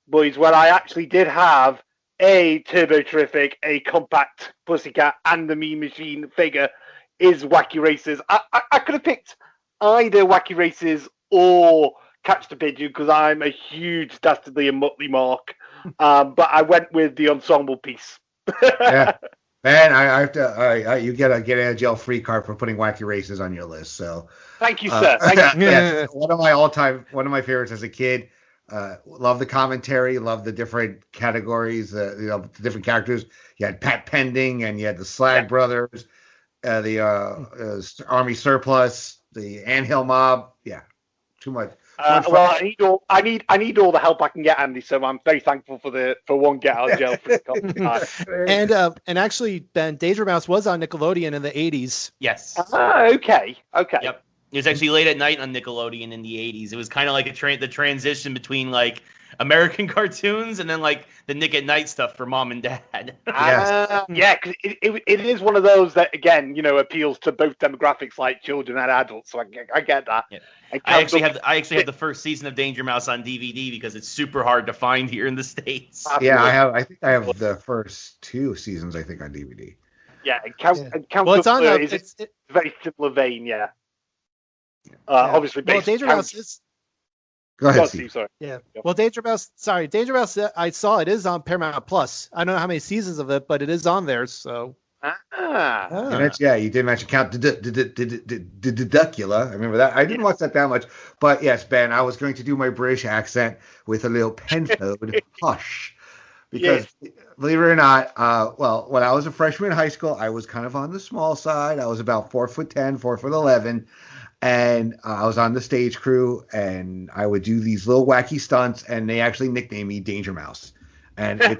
boys, where I actually did have a Turbo Terrific, a Compact Pussycat, and the Mean Machine figure, is Wacky Races. I could have picked either Wacky Races or Catch the Pigeon because I'm a huge Dastardly and Muttley mark, but I went with the ensemble piece. Yeah, man, I have to. You get a get out of jail free card for putting Wacky Races on your list. So thank you, sir. Thank you. Yeah, one of my favorites as a kid. Love the commentary. Love the different categories. The different characters. You had Pat Pending and you had the Slag Brothers, the Army Surplus, the Anthill Mob. Yeah. Too much. Well, I need all the help I can get, Andy. So I'm very thankful for one get out of jail free card. And actually, Ben, Danger Mouse was on Nickelodeon in the 80s. Yes. Okay. Yep. It was actually late at night on Nickelodeon in the 80s. It was kind of like the transition between like American cartoons and then like the Nick at Night stuff for mom and dad. Yeah, because it is one of those that again, appeals to both demographics, like children and adults. So I get that. Yeah. I actually have the first season of Danger Mouse on DVD because it's super hard to find here in the States. Yeah, I think I have the first 2 seasons on DVD. Yeah, and Count it's on. It's a very similar vein. Yeah. Obviously, Danger Mouse is. Go ahead, Steve. Sorry. Yeah. Well, Danger Mouse. I saw it is on Paramount Plus. I don't know how many seasons of it, but it is on there. So. Yeah, you did mention Count Duckula. I remember that. I didn't watch that much, but yes, Ben, I was going to do my British accent with a little penfold hush, because believe it or not, when I was a freshman in high school, I was kind of on the small side. I was about 4'10", 4'11". And I was on the stage crew, and I would do these little wacky stunts, and they actually nicknamed me Danger Mouse. And it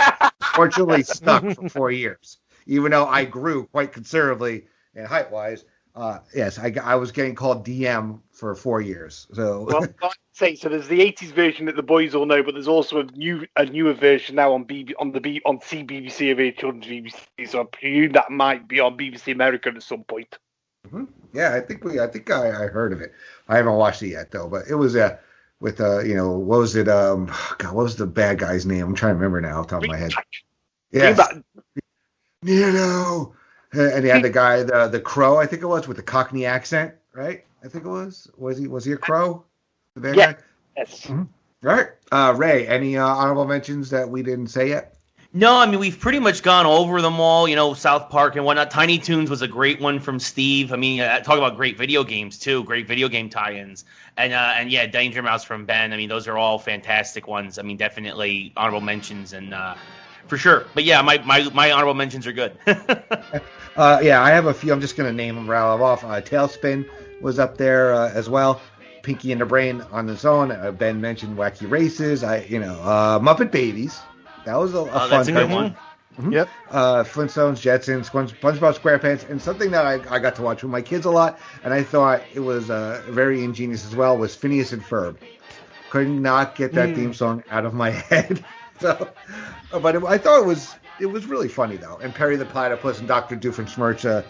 fortunately stuck for 4 years, even though I grew quite considerably in height-wise. Yes, I was getting called DM for 4 years. So, well, I'd say so. There's the '80s version that the boys all know, but there's also a newer version now on CBBC of Children's BBC. So I presume that might be on BBC America at some point. Mm-hmm. Yeah, I think I heard of it. I haven't watched it yet though, but it was with what was it? God, what was the bad guy's name? I'm trying to remember now off the top of my head. Yes. And he had the guy, the crow, I think it was, with the Cockney accent, right? I think it was. Was he a crow? The bad Yeah. guy? Yes. Mm-hmm. Right. Ray, any honorable mentions that we didn't say yet? No, I mean, we've pretty much gone over them all, South Park and whatnot. Tiny Toons was a great one from Steve. I mean, talk about great video games, too. Great video game tie-ins. And yeah, Danger Mouse from Ben. I mean, those are all fantastic ones. I mean, definitely honorable mentions and for sure. But yeah, my honorable mentions are good. Yeah, I have a few. I'm just going to name them, rattle them off. Tailspin was up there as well. Pinky and the Brain on its own. Ben mentioned Wacky Races. Muppet Babies. That was a fun that's a good cartoon. one. Mm-hmm. Yep. Flintstones, Jetsons, SpongeBob SquarePants, and something that I got to watch with my kids a lot, and I thought it was very ingenious as well, was Phineas and Ferb. Could not get that theme song out of my head. So, but I thought it was really funny though. And Perry the Platypus and Dr. Doofenshmirtz,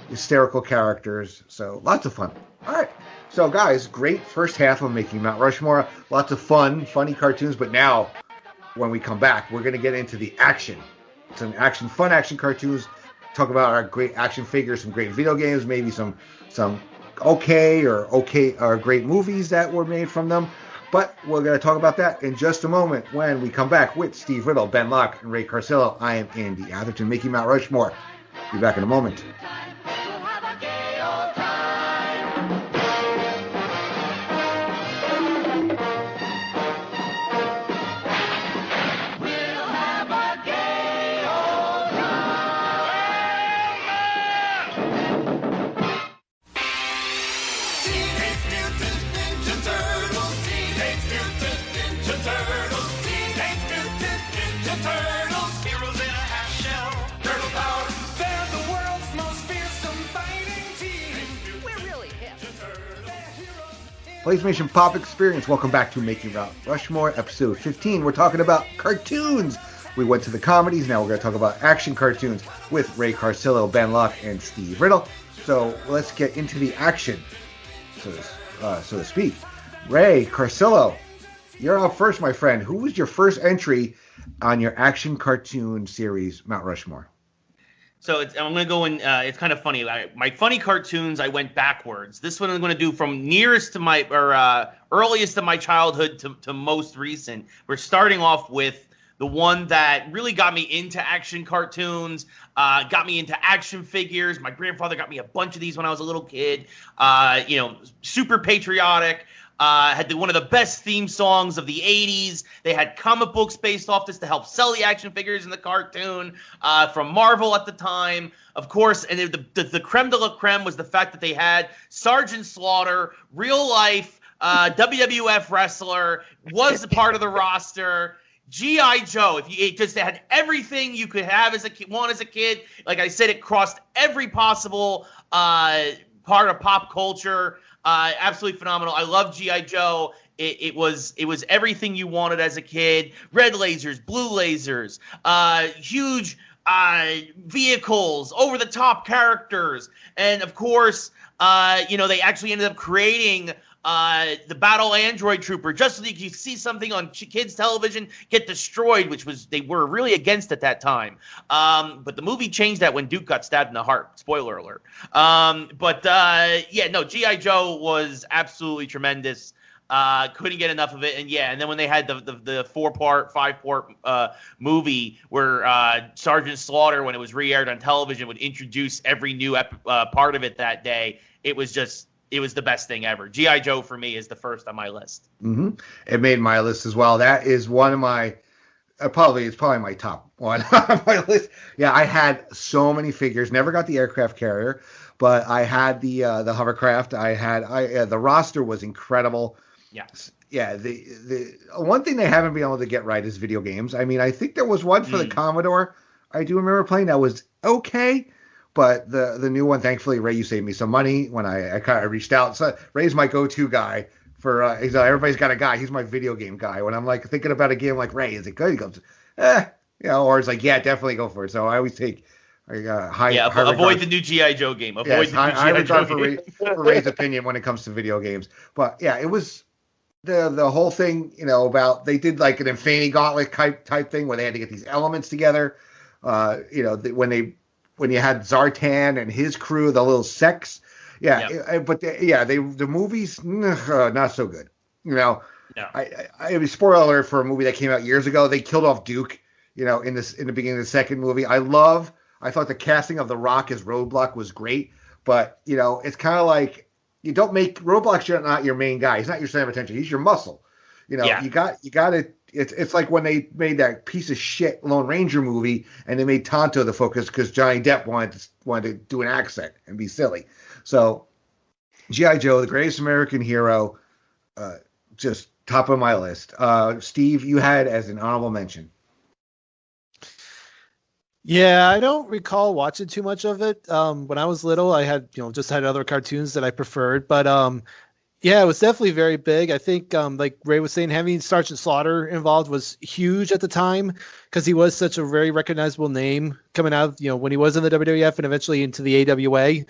hysterical characters. So lots of fun. All right. So guys, great first half of Making Mount Rushmore. Lots of funny cartoons. But now, when we come back, we're going to get into the action. Some fun action cartoons. Talk about our great action figures, some great video games, maybe some okay or great movies that were made from them. But we're going to talk about that in just a moment when we come back with Steve Riddle, Ben Locke, and Ray Carsillo. I am Andy Atherton, Making Mount Rushmore. Be back in a moment. PlayStation Pop Experience. Welcome back to Making Mount Rushmore, episode 15. We're talking about cartoons. We went to the comedies. Now we're going to talk about action cartoons with Ray Carsillo, Ben Locke, and Steve Riddle. So let's get into the action, so to speak. Ray Carsillo, you're up first, my friend. Who was your first entry on your action cartoon series, Mount Rushmore? So I'm going to go in. It's kind of funny. My funny cartoons, I went backwards. This one I'm going to do from nearest to earliest to my childhood to most recent. We're starting off with the one that really got me into action cartoons, got me into action figures. My grandfather got me a bunch of these when I was a little kid. Super patriotic. Had one of the best theme songs of the 80s. They had comic books based off this to help sell the action figures in the cartoon from Marvel at the time. Of course, and the creme de la creme was the fact that they had Sergeant Slaughter, real life WWF wrestler, was a part of the roster. G.I. Joe, they had everything you could have as a kid. Like I said, it crossed every possible part of pop culture. Absolutely phenomenal. I love G.I. Joe. It was everything you wanted as a kid. Red lasers, blue lasers, huge vehicles, over the top characters, and of course, they actually ended up creating the Battle Android Trooper just so that you could see something on kids' television get destroyed, which they were really against at that time. But the movie changed that when Duke got stabbed in the heart. Spoiler alert. G.I. Joe was absolutely tremendous. Couldn't get enough of it. And then when they had the 5-part movie where Sergeant Slaughter, when it was re-aired on television, would introduce every new part of it that day, it was the best thing ever. G.I. Joe for me is the first on my list. Mm-hmm. It made my list as well. That is one of my it's probably my top one on my list. Yeah, I had so many figures. Never got the aircraft carrier, but I had the hovercraft. The roster was incredible. Yes. Yeah. The one thing they haven't been able to get right is video games. I mean, I think there was one for the Commodore. I do remember playing that was okay. But the new one, thankfully, Ray, you saved me some money when I kind of reached out. So Ray's my go-to guy for everybody's got a guy. He's my video game guy. When I'm like thinking about a game, like, Ray, is it good? He goes, or it's like, yeah, definitely go for it. So I always take high. Yeah, avoid the new G.I. Joe game. High regard for Ray's opinion when it comes to video games. But yeah, it was the whole thing. About they did like an Infinity Gauntlet type thing where they had to get these elements together. When you had Zartan and his crew, the little sex. Yeah. Yep. The movies, not so good. You know, No. I mean, spoiler alert for a movie that came out years ago. They killed off Duke. You know, in the beginning of the second movie. I thought the casting of The Rock as Roadblock was great, but you know, it's kind of like you don't make Roadblock's not your main guy. He's not your center of attention. He's your muscle. You know, you got to. It's like when they made that piece of shit Lone Ranger movie and they made Tonto the focus because Johnny Depp wanted to do an accent and be silly. So G.I. Joe, the greatest American hero, just top of my list. Steve, you had as an honorable mention. Yeah, I don't recall watching too much of it. When I was little, I had, just had other cartoons that I preferred. But yeah, it was definitely very big. I think, like Ray was saying, having Sergeant Slaughter involved was huge at the time because he was such a very recognizable name coming out, when he was in the WWF and eventually into the AWA.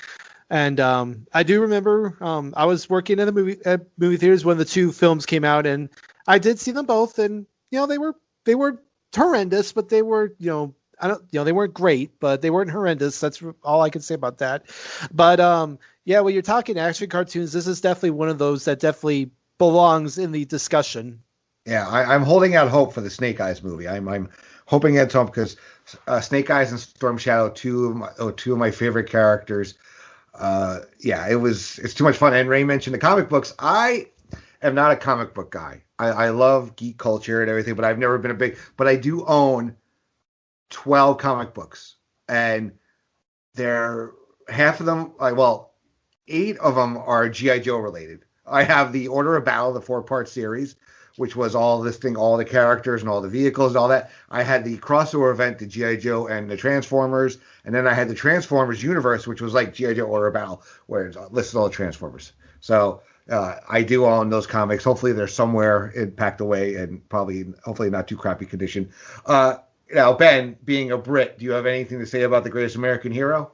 And I do remember I was working at movie theaters when the two films came out, and I did see them both, and they were horrendous, but they were they weren't great, but they weren't horrendous. That's all I can say about that. But yeah, when you're talking action cartoons, this is definitely one of those that definitely belongs in the discussion. Yeah, I'm holding out hope for the Snake Eyes movie. I'm hoping it's home because Snake Eyes and Storm Shadow, two of my favorite characters. Yeah, it's too much fun. And Ray mentioned the comic books. I am not a comic book guy. I love geek culture and everything, but I've never been but I do own 12 comic books, and they're half of them, 8 of them are G.I. Joe related. I have the Order of Battle, the 4-part series, which was all the characters and all the vehicles and all that. I had the crossover event, the G.I. Joe and the Transformers, and then I had the Transformers universe, which was like G.I. Joe Order of Battle, where it listed all the Transformers. So I do own those comics. Hopefully they're somewhere packed away and hopefully not too crappy condition. Now, Ben, being a Brit, do you have anything to say about the greatest American hero?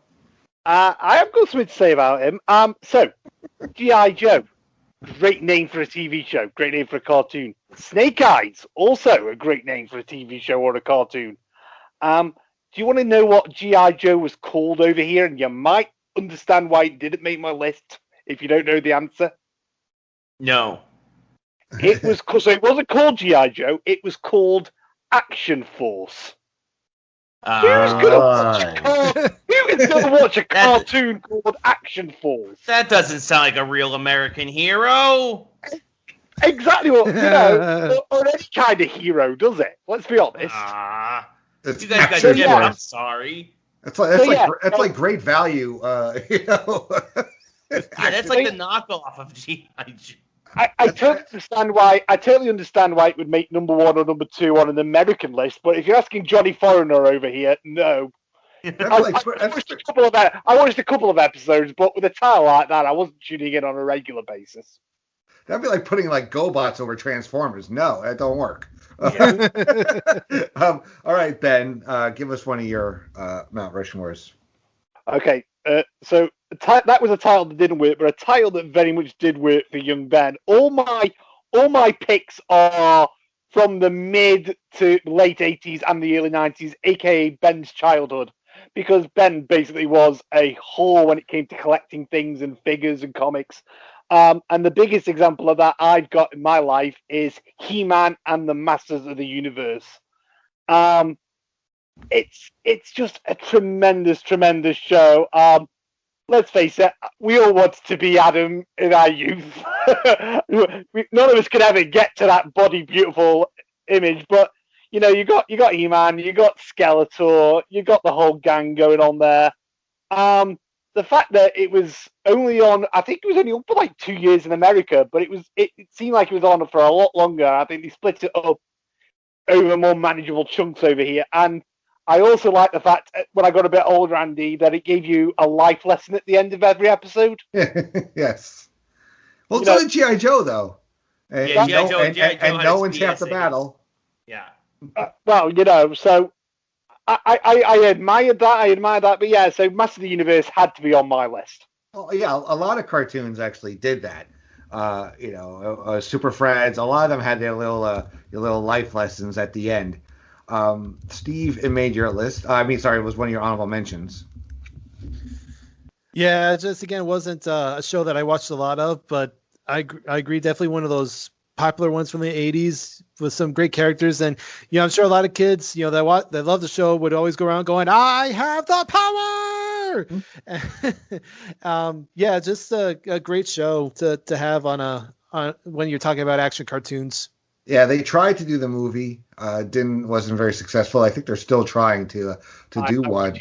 I have got something to say about him. So, G.I. Joe, great name for a TV show, great name for a cartoon. Snake Eyes, also a great name for a TV show or a cartoon. Do you want to know what G.I. Joe was called over here? And you might understand why it didn't make my list if you don't know the answer. No. It wasn't called G.I. Joe, it was called Action Force. Who's gonna watch a cartoon called Action Force? That doesn't sound like a real American hero. Exactly what or any kind of hero, does it? Let's be honest. You guys got it. I'm sorry. That's like great value. That's like the knockoff of G.I. Joe. I totally understand why it would make number 1 or number 2 on an American list, but if you're asking Johnny Foreigner over here, no. I watched a couple of episodes, but with a title like that, I wasn't tuning in on a regular basis. That'd be like putting GoBots over Transformers. No, that don't work. Yeah. All right, Ben, give us one of your Mount Rushmores. Okay, so that was a title that didn't work, but a title that very much did work for young Ben. All my picks are from the mid to late 80s and the early 90s, aka Ben's childhood, because Ben basically was a whore when it came to collecting things and figures and comics. And the biggest example of that I've got in my life is He-Man and the Masters of the Universe. It's just a tremendous show. Let's face it, we all wanted to be Adam in our youth. None of us could ever get to that body beautiful image, but you got He-Man, you got Skeletor, you got the whole gang going on there. The fact that it was only on, I think it was only on for like 2 years in America, but it seemed like it was on for a lot longer. I think they split it up over more manageable chunks over here. And I also like the fact, when I got a bit older, Andy, that it gave you a life lesson at the end of every episode. Yes. Well, so did G.I. Joe, though. And, G.I. Joe and no one's half the battle. Yeah. So I admired that. But yeah, so Master of the Universe had to be on my list. Oh, yeah, a lot of cartoons actually did that. Super Friends, a lot of them had their little life lessons at the end. Steve, it made your list. It was one of your honorable mentions. Yeah, just again, it wasn't a show that I watched a lot of, but I agree, definitely one of those popular ones from the 80s with some great characters. And, I'm sure a lot of kids, that love the show would always go around going, I have the power. Just a great show to have on when you're talking about action cartoons. Yeah, they tried to do the movie, wasn't very successful. I think they're still trying to do one.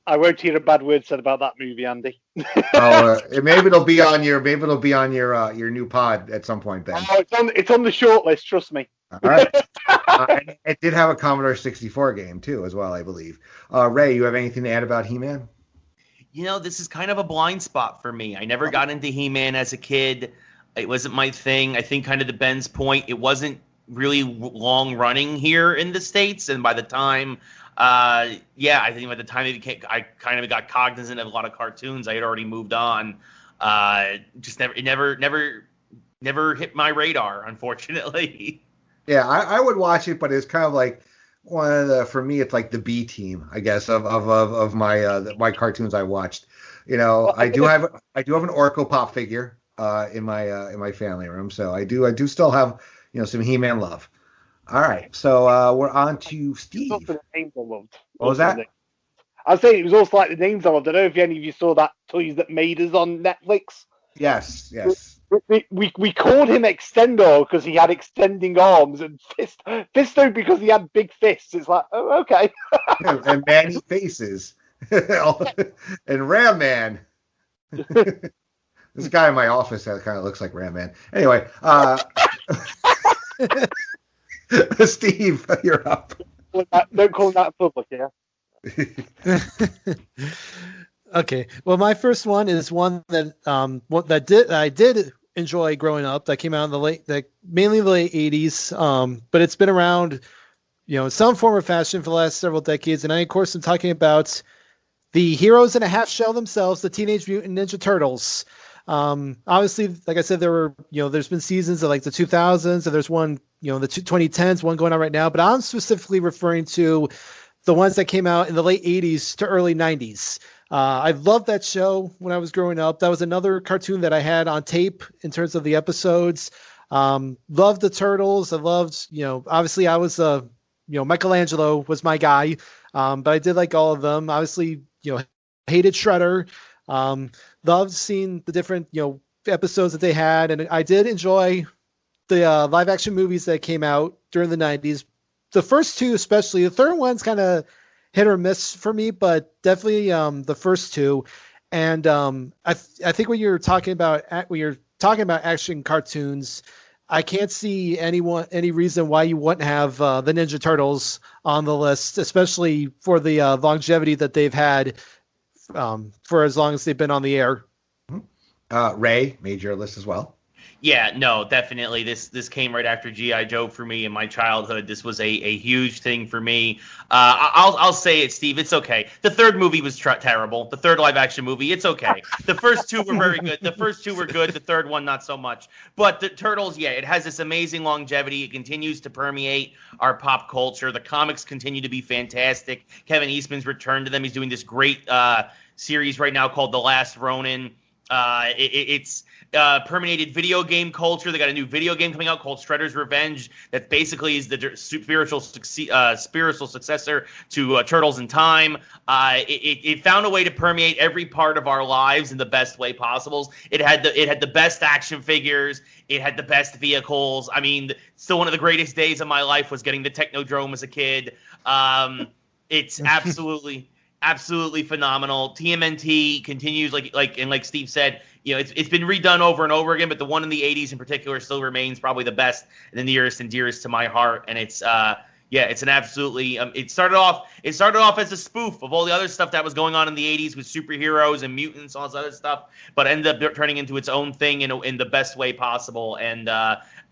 I won't hear a bad word said about that movie, Andy. Maybe it'll be on your new pod at some point, Ben. Oh, it's on the short list. Trust me. All right. It did have a Commodore 64 game too, as well, I believe. Ray, you have anything to add about He-Man? This is kind of a blind spot for me. I never got into He-Man as a kid. It wasn't my thing. I think, kind of to Ben's point, it wasn't really long running here in the States, and by the time I think by the time I kind of got cognizant of a lot of cartoons, I had already moved on. It never hit my radar, unfortunately. Yeah, I would watch it, but it's kind of like for me, it's like the B team, I guess, of my cartoons I watched. I do have an Orko Pop figure in my family room, so I do still have some He-Man love. All right, so we're on to Steve. Also the names I loved. What was that? I was saying it was also like the names I loved. I don't know if any of you saw that Toys That Made Us on Netflix. Yes. We called him Extendor because he had extending arms, and Fisto because he had big fists. It's like, oh, okay. And Manny faces. And Ram Man. This guy in my office that kind of looks like Ram Man. Anyway, Steve, you're up. Don't call that public, yeah. Okay. Well, my first one is one that I did enjoy growing up. That came out in mainly the late 80s. But it's been around, in some form or fashion for the last several decades. And I, of course, am talking about the heroes in a half shell themselves, the Teenage Mutant Ninja Turtles. Obviously, like I said, there were, there's been seasons of like the 2000s, and there's one, the 2010s, one going on right now, but I'm specifically referring to the ones that came out in the late 80s to early 90s. I loved that show when I was growing up. That was another cartoon that I had on tape in terms of the episodes. Loved the Turtles. I loved, obviously I was, Michelangelo was my guy. But I did like all of them. Obviously, hated Shredder. Loved seeing the different, episodes that they had. And I did enjoy the live action movies that came out during the 90s. The first two, especially. The third one's kind of hit or miss for me, but definitely the first two. And I think when you're talking about action cartoons, I can't see any reason why you wouldn't have the Ninja Turtles on the list, especially for the longevity that they've had for as long as they've been on the air. Ray made your list as well. Yeah, no, definitely. This came right after G.I. Joe for me in my childhood. This was a huge thing for me. I'll say it, Steve. It's okay. The third movie was terrible. The third live action movie, it's okay. The first two were very good. The first two were good. The third one, not so much. But the Turtles, yeah, it has this amazing longevity. It continues to permeate our pop culture. The comics continue to be fantastic. Kevin Eastman's returned to them. He's doing this great series right now called The Last Ronin. It's permeated video game culture. They got a new video game coming out called Shredder's Revenge that basically is the spiritual successor to Turtles in Time. It found a way to permeate every part of our lives in the best way possible. It had the best action figures. It had the best vehicles. I mean, still one of the greatest days of my life was getting the Technodrome as a kid. It's absolutely phenomenal. TMNT continues like Steve said, it's been redone over and over again, but the one in the 80s in particular still remains probably the best and the nearest and dearest to my heart. And it's it's an absolutely it started off as a spoof of all the other stuff that was going on in the 80s with superheroes and mutants, all this other stuff, but ended up turning into its own thing in the best way possible. And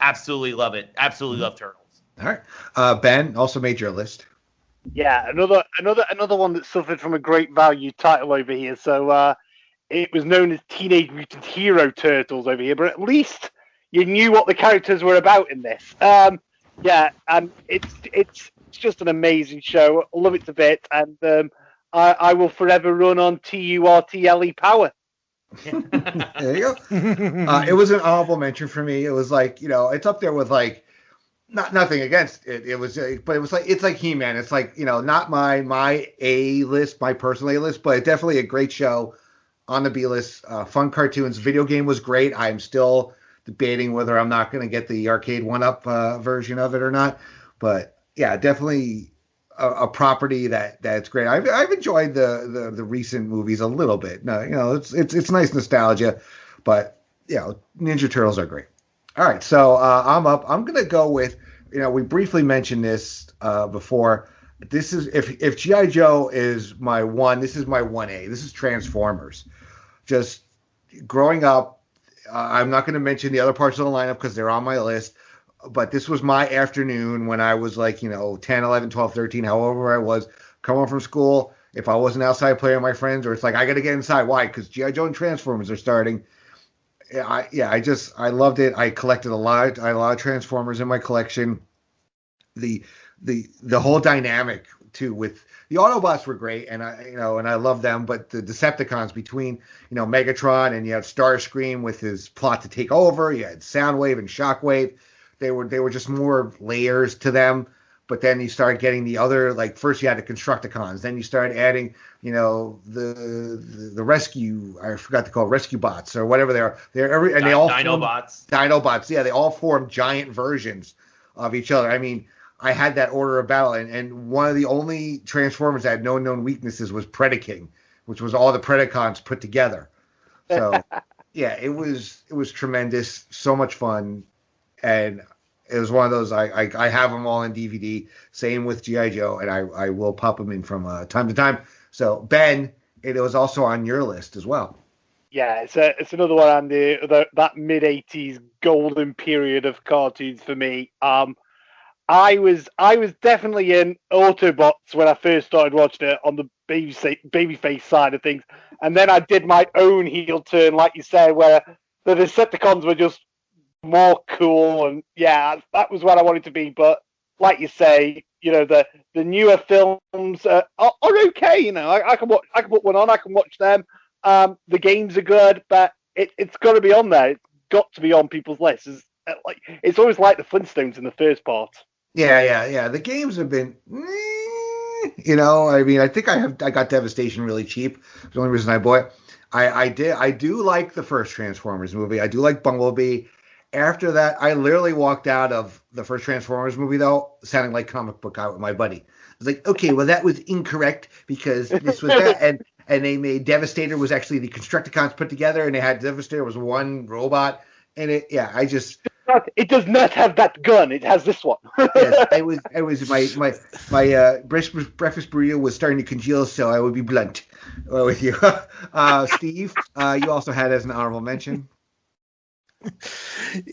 absolutely love it. Absolutely love Turtles. All right. Ben also made your list. Yeah, another one that suffered from a great value title over here. So it was known as Teenage Mutant Hero Turtles over here, but at least you knew what the characters were about in this. And it's just an amazing show. I love it to bits, and I will forever run on TURTLE power. There you go. It was an honorable mention for me. It was like, it's up there with like, nothing against it. It was, but it was like, it's like He-Man. It's like, not my A list, my personal A list, but definitely a great show on the B list. Fun cartoons. Video game was great. I'm still debating whether I'm not going to get the arcade 1-up version of it or not. But yeah, definitely a property that's great. I've enjoyed the recent movies a little bit. No, it's nice nostalgia, but Ninja Turtles are great. All right, so I'm up. I'm gonna go with, we briefly mentioned this before. This is if G.I. Joe is my one, this is my 1A. This is Transformers. Just growing up, I'm not going to mention the other parts of the lineup because they're on my list, but this was my afternoon when I was like, 10, 11, 12, 13, however I was, come home from school. If I wasn't outside playing with my friends, or it's like, I got to get inside. Why? Because G.I. Joe and Transformers are starting. I loved it. I collected a lot of Transformers in my collection. The whole dynamic too with the Autobots were great, and I love them, but the Decepticons between Megatron, and you had Starscream with his plot to take over, you had Soundwave and Shockwave. They were just more layers to them. But then you start getting the other, like first you had the Constructicons, then you start adding, the rescue, I forgot to call it rescue bots or whatever they are. They all Dinobots. Dinobots, yeah, they all form giant versions of each other. I mean, I had that order of battle, and one of the only Transformers that had no known weaknesses was Predaking, which was all the Predacons put together. So yeah, it was tremendous, so much fun, and it was one of those, I have them all on DVD. Same with G.I. Joe, and I will pop them in from time to time. So, Ben, it was also on your list as well. Yeah, it's another one, Andy, that mid-'80s golden period of cartoons for me. I was definitely in Autobots when I first started watching it on the babyface side of things. And then I did my own heel turn, like you said, where the Decepticons were just more cool, and yeah, that was what I wanted to be. But like you say, the newer films are okay. I can put one on. I can watch them. The games are good, but it's got to be on there. It's got to be on people's lists. It's always like the Flintstones in the first part. Yeah. The games have been, I mean, I think I got Devastation really cheap. It's the only reason I bought it. I do like the first Transformers movie. I do like Bumblebee. After that, I literally walked out of the first Transformers movie, though, sounding like comic book out with my buddy. I was like, okay, well, that was incorrect because this was that. And they made Devastator was actually the Constructicons put together, and they had Devastator was one robot. And it does not have that gun. It has this one. Yes, it was my breakfast burrito was starting to congeal, so I would be blunt with you. Steve, you also had as an honorable mention.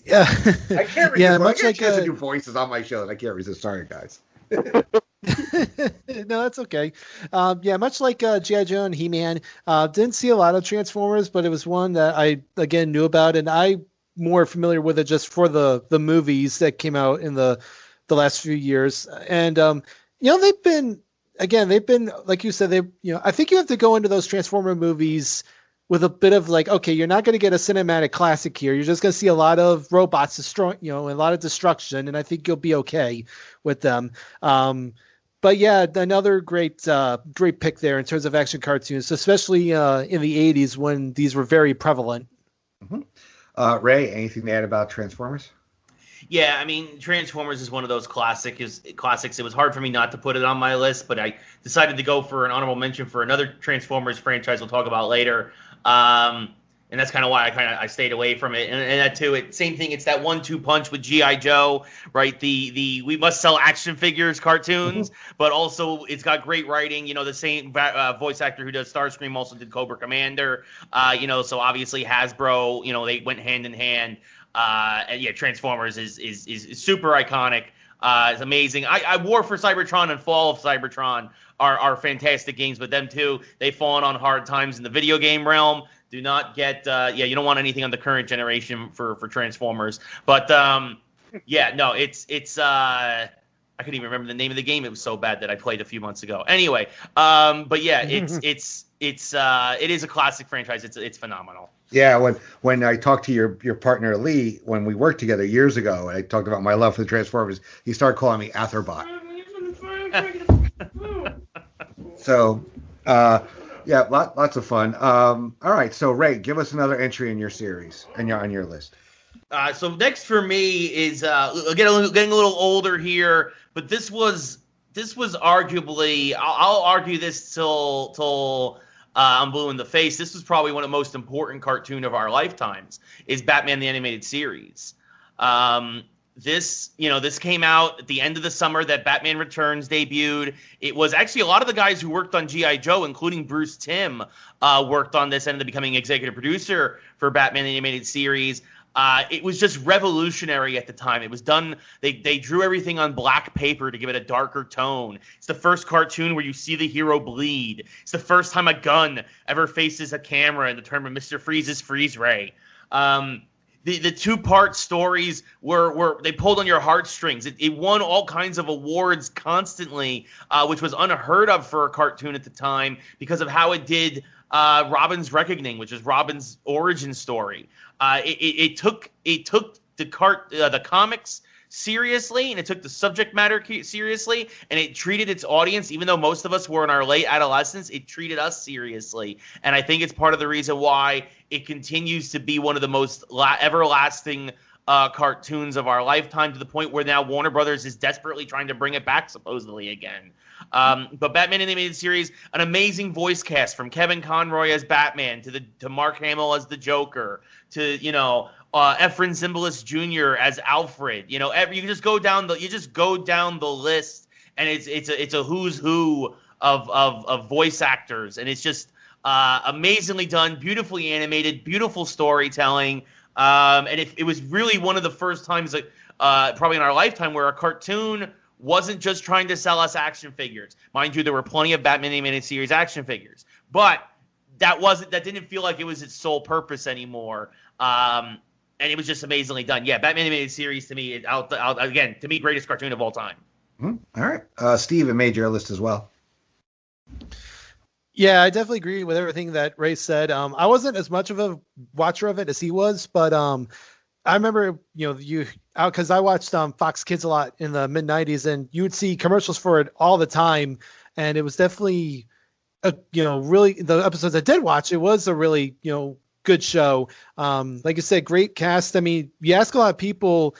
Yeah, I can't resist. Yeah, much I get a chance to do voices on my shows. I can't resist. Sorry, guys. No, that's okay. Much like G.I. Joe and He-Man, didn't see a lot of Transformers, but it was one that I again knew about, and I more familiar with it just for the movies that came out in the last few years. And they've been like you said, I think you have to go into those Transformer movies with a bit of like, okay, you're not going to get a cinematic classic here. You're just going to see a lot of robots destroy, a lot of destruction, and I think you'll be okay with them. But yeah, another great pick there in terms of action cartoons, especially in the 80s when these were very prevalent. Mm-hmm. Ray, anything to add about Transformers? Yeah, I mean, Transformers is one of those classics. It was hard for me not to put it on my list, but I decided to go for an honorable mention for another Transformers franchise we'll talk about later. And that's kind of why I stayed away from it. And that too, same thing. It's that 1-2 punch with G.I. Joe, right? The we must sell action figures cartoons, but also it's got great writing. The same voice actor who does Starscream also did Cobra Commander. So obviously Hasbro, they went hand in hand. And yeah, Transformers is super iconic. It's amazing. I War for Cybertron and Fall of Cybertron are fantastic games, but them too, they've fallen on hard times in the video game realm. Do not get you don't want anything on the current generation for Transformers. But it's I couldn't even remember the name of the game. It was so bad that I played a few months ago. Anyway, but yeah, it is a classic franchise. It's phenomenal. Yeah, when I talked to your partner Lee when we worked together years ago, and I talked about my love for the Transformers, he started calling me Atherbot. So, yeah, lots of fun. All right, so Ray, give us another entry in your series and on your list. So next for me is getting a little older here, but this was arguably, I'll argue this till I'm blue in the face. This was probably one of the most important cartoon of our lifetimes, is Batman the Animated Series. This came out at the end of the summer that Batman Returns debuted. It was actually a lot of the guys who worked on G.I. Joe, including Bruce Timm, worked on this, ended up becoming executive producer for Batman the Animated Series. It was just revolutionary at the time. It was done. They drew everything on black paper to give it a darker tone. It's the first cartoon where you see the hero bleed. It's the first time a gun ever faces a camera in the term of Mr. Freeze's freeze ray. The two-part stories were they pulled on your heartstrings. It won all kinds of awards constantly, which was unheard of for a cartoon at the time because of how it did Robin's Reckoning, which is Robin's origin story. It took the comics seriously, and it took the subject matter seriously, and it treated its audience, even though most of us were in our late adolescence, it treated us seriously. And I think it's part of the reason why it continues to be one of the most everlasting cartoons of our lifetime, to the point where now Warner Brothers is desperately trying to bring it back, supposedly, again. But Batman Animated Series, an amazing voice cast, from Kevin Conroy as Batman to Mark Hamill as the Joker, to Efren Zimbalist Jr. as Alfred. You just go down the list, and it's a who's who of voice actors, and it's just amazingly done, beautifully animated, beautiful storytelling. And it was really one of the first times, probably in our lifetime, where a cartoon wasn't just trying to sell us action figures. Mind you, there were plenty of Batman Animated Series action figures, but that didn't feel like it was its sole purpose anymore. And it was just amazingly done. Yeah, Batman Animated Series, to me, again, to me, greatest cartoon of all time. All right. Steve, it made your list as well. Yeah, I definitely agree with everything that Ray said. I wasn't as much of a watcher of it as he was, but I remember, because I watched Fox Kids a lot in the mid-'90s, and you would see commercials for it all the time, and it was definitely, really, the episodes I did watch, it was a really, good show. Like you said, great cast. I mean, you ask a lot of people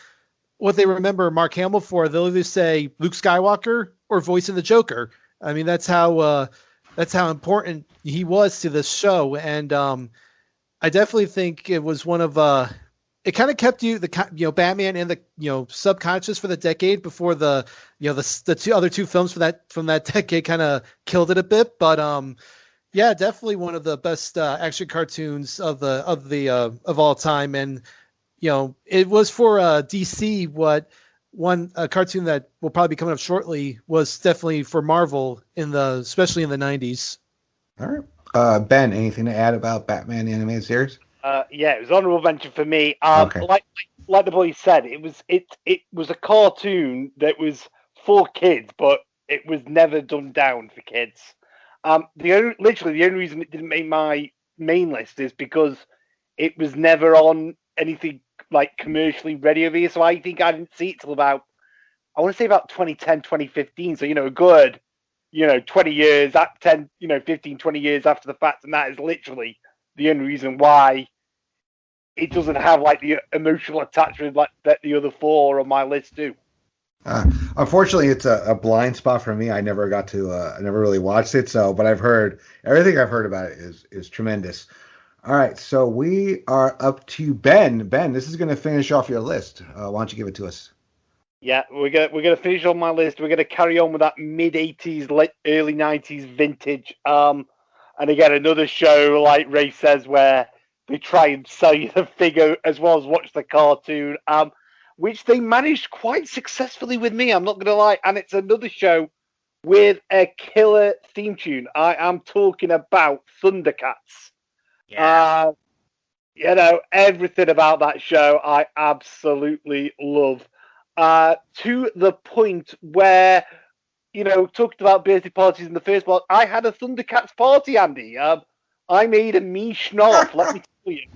what they remember Mark Hamill for, they'll either say Luke Skywalker or voicing the Joker. I mean, that's how important he was to this show, and I definitely think it was one of it kind of kept Batman in the subconscious for the decade before the other two films from that decade kind of killed it a bit, but yeah, definitely one of the best action cartoons of all time, and it was for DC what a cartoon that will probably be coming up shortly was definitely for Marvel especially in the 90s. All right. Ben, anything to add about Batman the Animated Series? Yeah, it was honorable mention for me. Okay. Like the boy said, it was a cartoon that was for kids, but it was never done down for kids. The only reason it didn't make my main list is because it was never on anything like commercially ready over here, so I think I didn't see it till about 2010, 2015. So, a good, 20 years, 15, 20 years after the fact, and that is literally the only reason why it doesn't have like the emotional attachment like that the other four on my list do. Unfortunately, it's a blind spot for me. I never really watched it. But everything I've heard about it is tremendous. All right, so we are up to Ben. Ben, this is going to finish off your list. Why don't you give it to us? Yeah, we're gonna finish on my list. We're gonna carry on with that mid '80s, early '90s vintage. And again, another show like Ray says where they try and sell you the figure as well as watch the cartoon. Which they managed quite successfully with me, I'm not going to lie. And it's another show with a killer theme tune. I am talking about Thundercats. Yeah. Everything about that show I absolutely love. to the point where, talked about birthday parties in the first part. I had a Thundercats party, Andy. I made a me schnoff, let me tell you.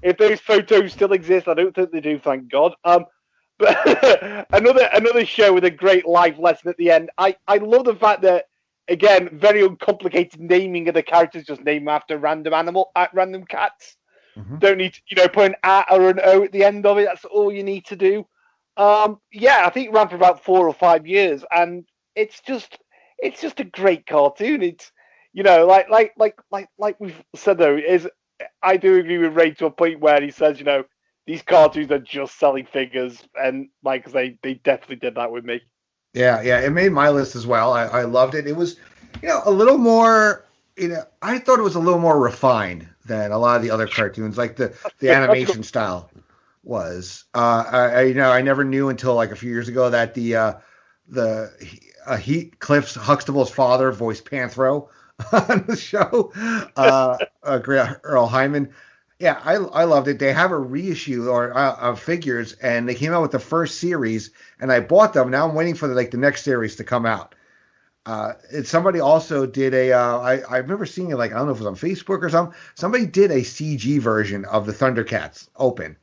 If those photos still exist, I don't think they do, thank God. But another show with a great life lesson at the end. I love the fact that, again, very uncomplicated naming of the characters, just name them after random cats. Mm-hmm. Don't need to, put an A or an O at the end of it. That's all you need to do. I think it ran for about 4 or 5 years, and it's just a great cartoon. It's, like we've said though, I do agree with Ray to a point where he says, these cartoons are just selling figures, and like I say, they definitely did that with me. Yeah, it made my list as well. I loved it. It was, a little more, I thought it was a little more refined than a lot of the other cartoons, like the animation style was. I never knew until like a few years ago that Cliff Huxtable's father voiced Panthro on the show, Earl Hyman. Yeah, I loved it. They have a reissue of figures, and they came out with the first series, and I bought them. Now I'm waiting for the next series to come out. Somebody also did I remember seeing it, I don't know if it was on Facebook or something. Somebody did a CG version of the Thundercats Open,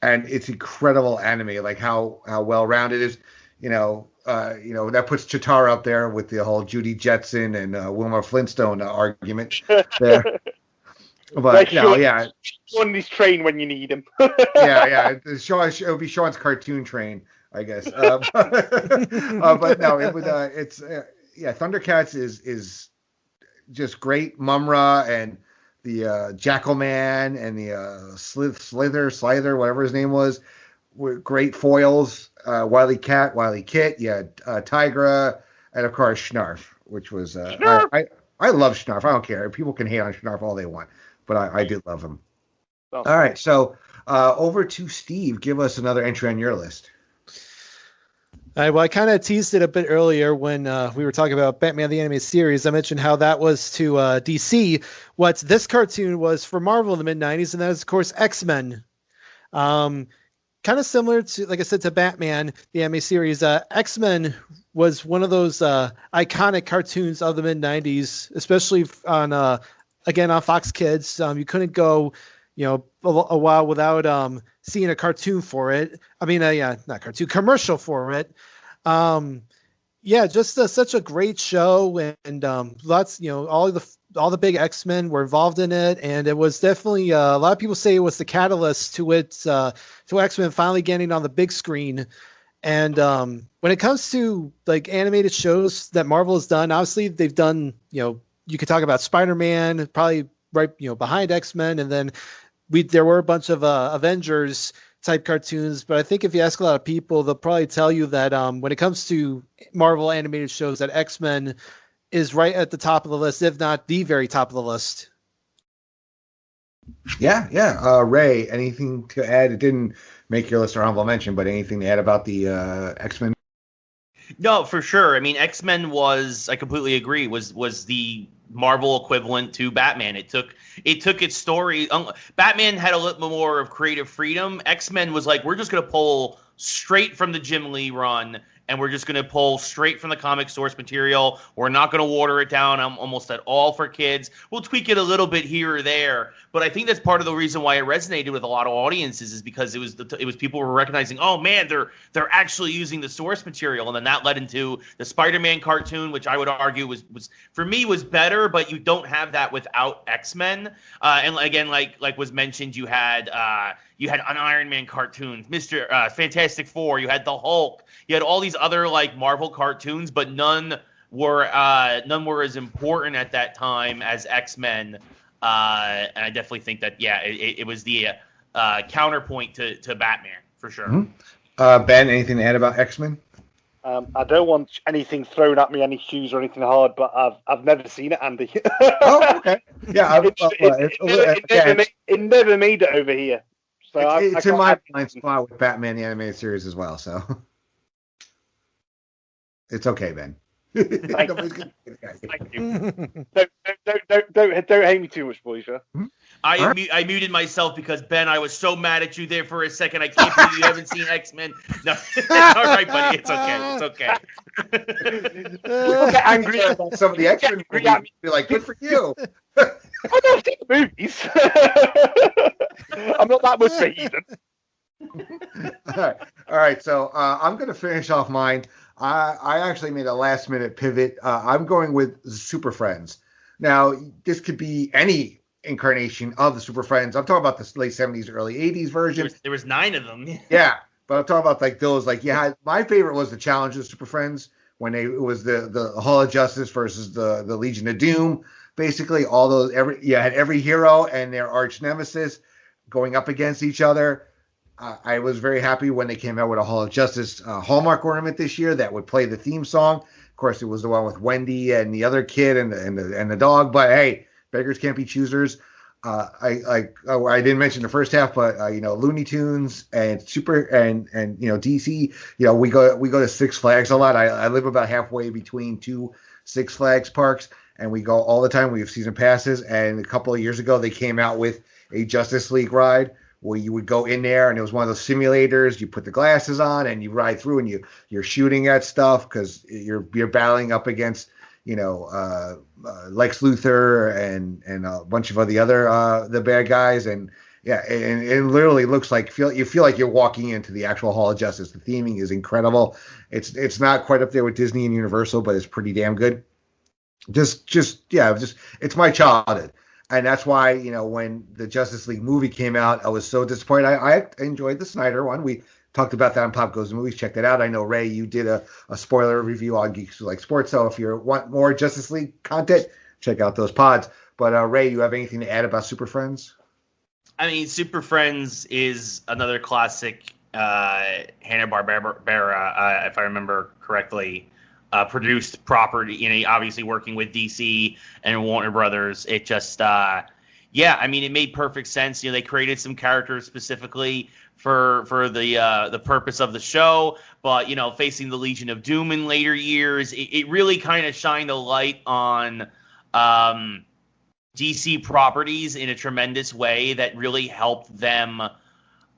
and it's incredible anime, like how well rounded it is. That puts Chitara up there with the whole Judy Jetson and Wilma Flintstone argument there. But on his train when you need him. It would be Sean's cartoon train, I guess. But no, it would. Thundercats is just great. Mumra and the Jackalman and the Slither, whatever his name was, were great foils. Wily Cat, Wily Kit, Tigra, and of course Schnarf, which was I love Schnarf. I don't care. People can hate on Schnarf all they want, but I did love him. All right, so over to Steve. Give us another entry on your list. All right, well, I kind of teased it a bit earlier when we were talking about Batman the Animated Series. I mentioned how that was to DC. What this cartoon was for Marvel in the mid-'90s, and that is, of course, X-Men. Kind of similar to, like I said, to Batman, the anime series. X-Men was one of those iconic cartoons of the mid-'90s, especially on Fox Kids. You couldn't go, a while without seeing a cartoon for it. I mean, not cartoon, commercial for it. Just such a great show, and lots, all the big X-Men were involved in it, and it was definitely a lot of people say it was the catalyst to X-Men finally getting on the big screen. And when it comes to animated shows that Marvel has done, obviously they've done, you could talk about Spider-Man, probably right behind X-Men, and then there were a bunch of Avengers type cartoons. But I think if you ask a lot of people, they'll probably tell you that when it comes to Marvel animated shows, that X-Men is right at the top of the list, if not the very top of the list. Yeah. Ray, anything to add? It didn't make your list or honorable mention, but anything to add about the X-Men? No, for sure. I mean, X-Men I completely agree, was the Marvel equivalent to Batman. It took its story. Batman had a little more of creative freedom. X-Men was like, we're just going to pull straight from the Jim Lee run, and we're just going to pull straight from the comic source material. We're not going to water it down almost at all for kids. We'll tweak it a little bit here or there, but I think that's part of the reason why it resonated with a lot of audiences, is because it was people were recognizing, oh man, they're actually using the source material, and then that led into the Spider-Man cartoon, which I would argue was for me was better, but you don't have that without X-Men. And again, like was mentioned, you had an Iron Man cartoon, Mr. Fantastic Four, you had the Hulk, you had all these other Marvel cartoons, but none were as important at that time as X-Men. And I definitely think that it was the counterpoint to Batman for sure. Mm-hmm. Ben, anything to add about X-Men? I don't want anything thrown at me, any shoes or anything hard, but I've never seen it, Andy. Oh, okay. Yeah, it never made it over here. So it's in my blind spot with Batman the Animated Series as well, so it's okay, Ben. Thank you. Don't hate me too much, boys. Yeah? I muted myself because, Ben, I was so mad at you there for a second. I can't believe you haven't seen X-Men. No, it's all right, buddy. It's okay. People get angry about some of the X-Men movies. Be like, good for you. I don't see the movies. I'm not that much of a heathen. All right. So I'm going to finish off mine. I actually made a last-minute pivot. I'm going with Super Friends. Now, this could be any incarnation of the Super Friends. I'm talking about the late 70s, early 80s version. There was 9 of them. Yeah, but I'm talking about like those. Like, yeah, my favorite was the Challenge of Super Friends when it was the Hall of Justice versus the Legion of Doom. Basically, all those had every hero and their arch nemesis going up against each other. I was very happy when they came out with a Hall of Justice Hallmark ornament this year that would play the theme song. Of course, it was the one with Wendy and the other kid and the dog. But hey, beggars can't be choosers. I didn't mention the first half, but Looney Tunes and DC. We go to Six Flags a lot. I live about halfway between 2 Six Flags parks, and we go all the time. We have season passes, and a couple of years ago they came out with a Justice League ride where you would go in there, and it was one of those simulators. You put the glasses on and you ride through, and you're shooting at stuff because you're battling up against Lex Luthor and a bunch of the other the bad guys, and yeah, and it literally looks like you feel like you're walking into the actual Hall of Justice. The theming is incredible. It's not quite up there with Disney and Universal, but it's pretty damn good. Just it's my childhood. And that's why, when the Justice League movie came out, I was so disappointed. I enjoyed the Snyder one. We talked about that on Pop Goes the Movies. Check that out. I know, Ray, you did a spoiler review on Geeks Who Like Sports. So if you want more Justice League content, check out those pods. But Ray, you have anything to add about Super Friends? I mean, Super Friends is another classic Hanna-Barbera, if I remember correctly, produced property, obviously working with DC and Warner Brothers. It just, it made perfect sense. They created some characters specifically for the purpose of the show, but, facing the Legion of Doom in later years, it really kind of shined a light on DC properties in a tremendous way that really helped them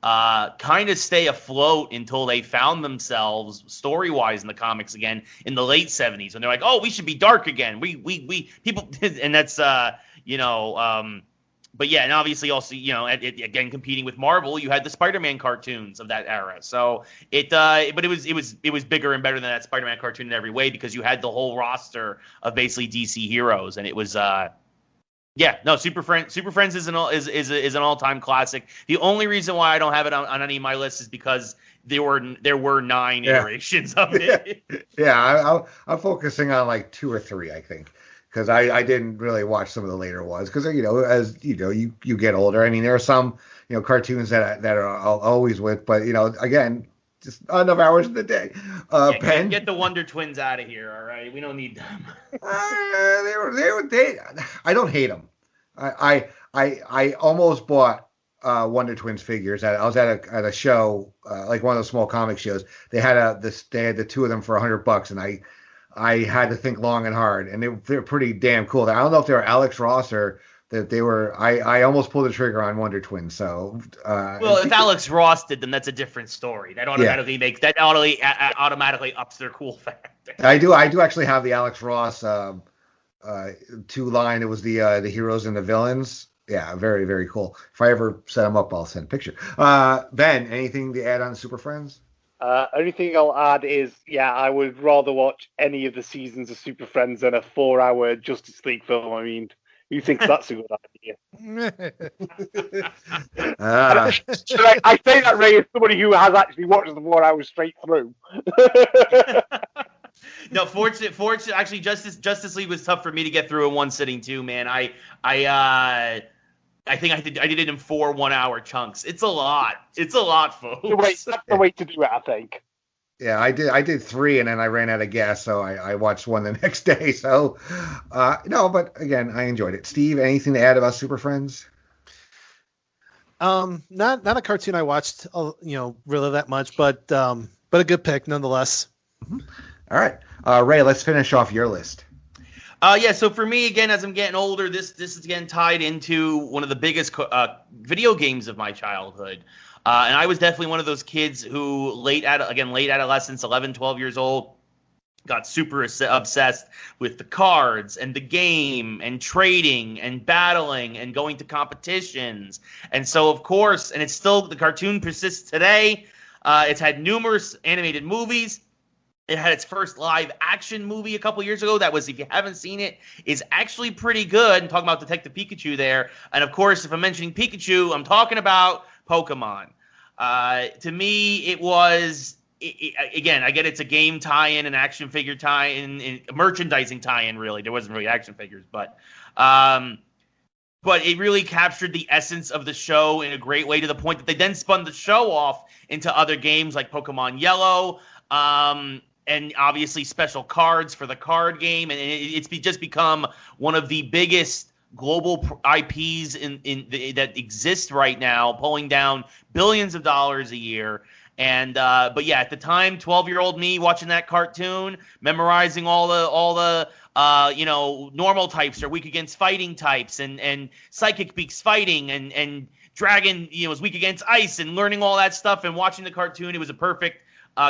kind of stay afloat until they found themselves story-wise in the comics again in the late 70s, and they're like, oh, we should be dark again. We people, and that's but yeah, and obviously also again competing with Marvel, you had the Spider-Man cartoons of that era. So but it was bigger and better than that Spider-Man cartoon in every way because you had the whole roster of basically DC heroes, and it was Super Friends is an all-time classic. The only reason why I don't have it on any of my lists is because there were 9 iterations of it. Yeah, I'm focusing on like 2 or 3, I think, because I didn't really watch some of the later ones because as you get older. I mean, there are some cartoons that are always with, but again, just not enough hours in the day. Ben, get the Wonder Twins out of here, all right? We don't need them. I don't hate them. I almost bought Wonder Twins figures. I was at a show, like one of those small comic shows. They had the 2 of them for $100, and I had to think long and hard, and they're pretty damn cool. I don't know if they were Alex Ross or that they were. I almost pulled the trigger on Wonder Twins. So if Alex Ross did them, that's a different story. That automatically ups their cool factor. I do actually have the Alex Ross 2 line. It was the heroes and the villains. Yeah, very, very cool. If I ever set them up, I'll send a picture. Ben, anything to add on Super Friends? Only thing I'll add is, I would rather watch any of the seasons of Super Friends than a 4-hour Justice League film. I mean, who thinks that's a good idea? I say that, Ray, as somebody who has actually watched the 4 hours straight through. No, fortunately, actually, Justice League was tough for me to get through in one sitting too, man. I think I did it in 4 1-hour chunks. It's a lot. It's a lot, folks. That's the way to do it, I think. Yeah, I did 3, and then I ran out of gas, so I watched 1 the next day. So, no, but again, I enjoyed it. Steve, anything to add about Super Friends? Not a cartoon I watched, really that much, but a good pick nonetheless. Mm-hmm. All right, Ray, let's finish off your list. Yeah, so for me, again, as I'm getting older, this is getting tied into one of the biggest video games of my childhood. And I was definitely one of those kids who late adolescence, 11, 12 years old, got super obsessed with the cards and the game and trading and battling and going to competitions. And so, of course, and the cartoon persists today. It's had numerous animated movies. It had its first live action movie a couple years ago. That was, if you haven't seen it, is actually pretty good. I'm talking about Detective Pikachu there. And of course, if I'm mentioning Pikachu, I'm talking about Pokemon. To me, it was, again, I get it's a game tie-in, an action figure tie-in, a merchandising tie-in, really. There wasn't really action figures, but it really captured the essence of the show in a great way, to the point that they then spun the show off into other games like Pokemon Yellow, and obviously special cards for the card game, and it's just become one of the biggest global IPs that exist right now, pulling down billions of dollars a year. And but yeah, at the time, 12-year-old me watching that cartoon, memorizing all the normal types are weak against fighting types, and psychic beaks fighting, and dragon is weak against ice, and learning all that stuff and watching the cartoon, it was a perfect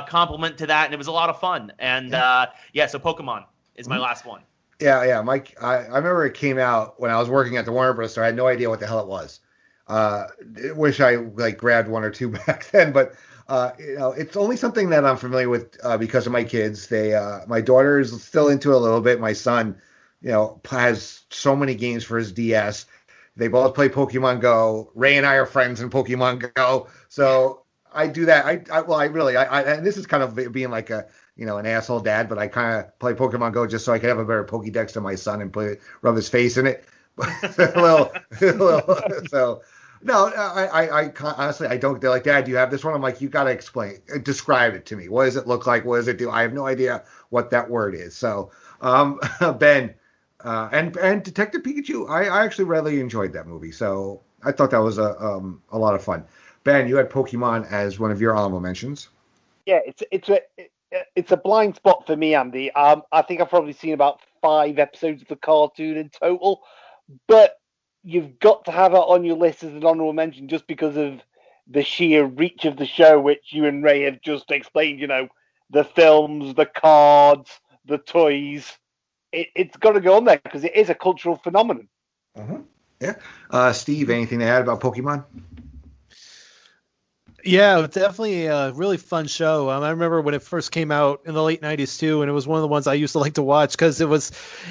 compliment to that, and it was a lot of fun. And so Pokemon is my last one. Yeah, Mike. I remember it came out when I was working at the Warner Bros. So I had no idea what the hell it was. Wish I grabbed one or two back then, but it's only something that I'm familiar with because of my kids. My daughter is still into it a little bit. My son, has so many games for his DS. They both play Pokemon Go. Ray and I are friends in Pokemon Go, so I do that. And this is kind of being like an asshole dad, but I kind of play Pokemon Go just so I can have a better Pokédex than my son and rub his face in it. So no, I honestly, I don't. They're like, Dad, do you have this one? I'm like, you got to describe it to me. What does it look like? What does it do? I have no idea what that word is. So, Ben, and Detective Pikachu, I actually really enjoyed that movie. So I thought that was a lot of fun. Ben, you had Pokemon as one of your honorable mentions. Yeah, it's a blind spot for me, Andy. I think I've probably seen about 5 episodes of the cartoon in total, but you've got to have it on your list as an honorable mention just because of the sheer reach of the show, which you and Ray have just explained. The films, the cards, the toys. It's got to go on there because it is a cultural phenomenon. Mm-hmm. Yeah. Steve, anything to add about Pokemon? Yeah, definitely a really fun show. I remember when it first came out in the late 90s too, and it was one of the ones I used to like to watch because it would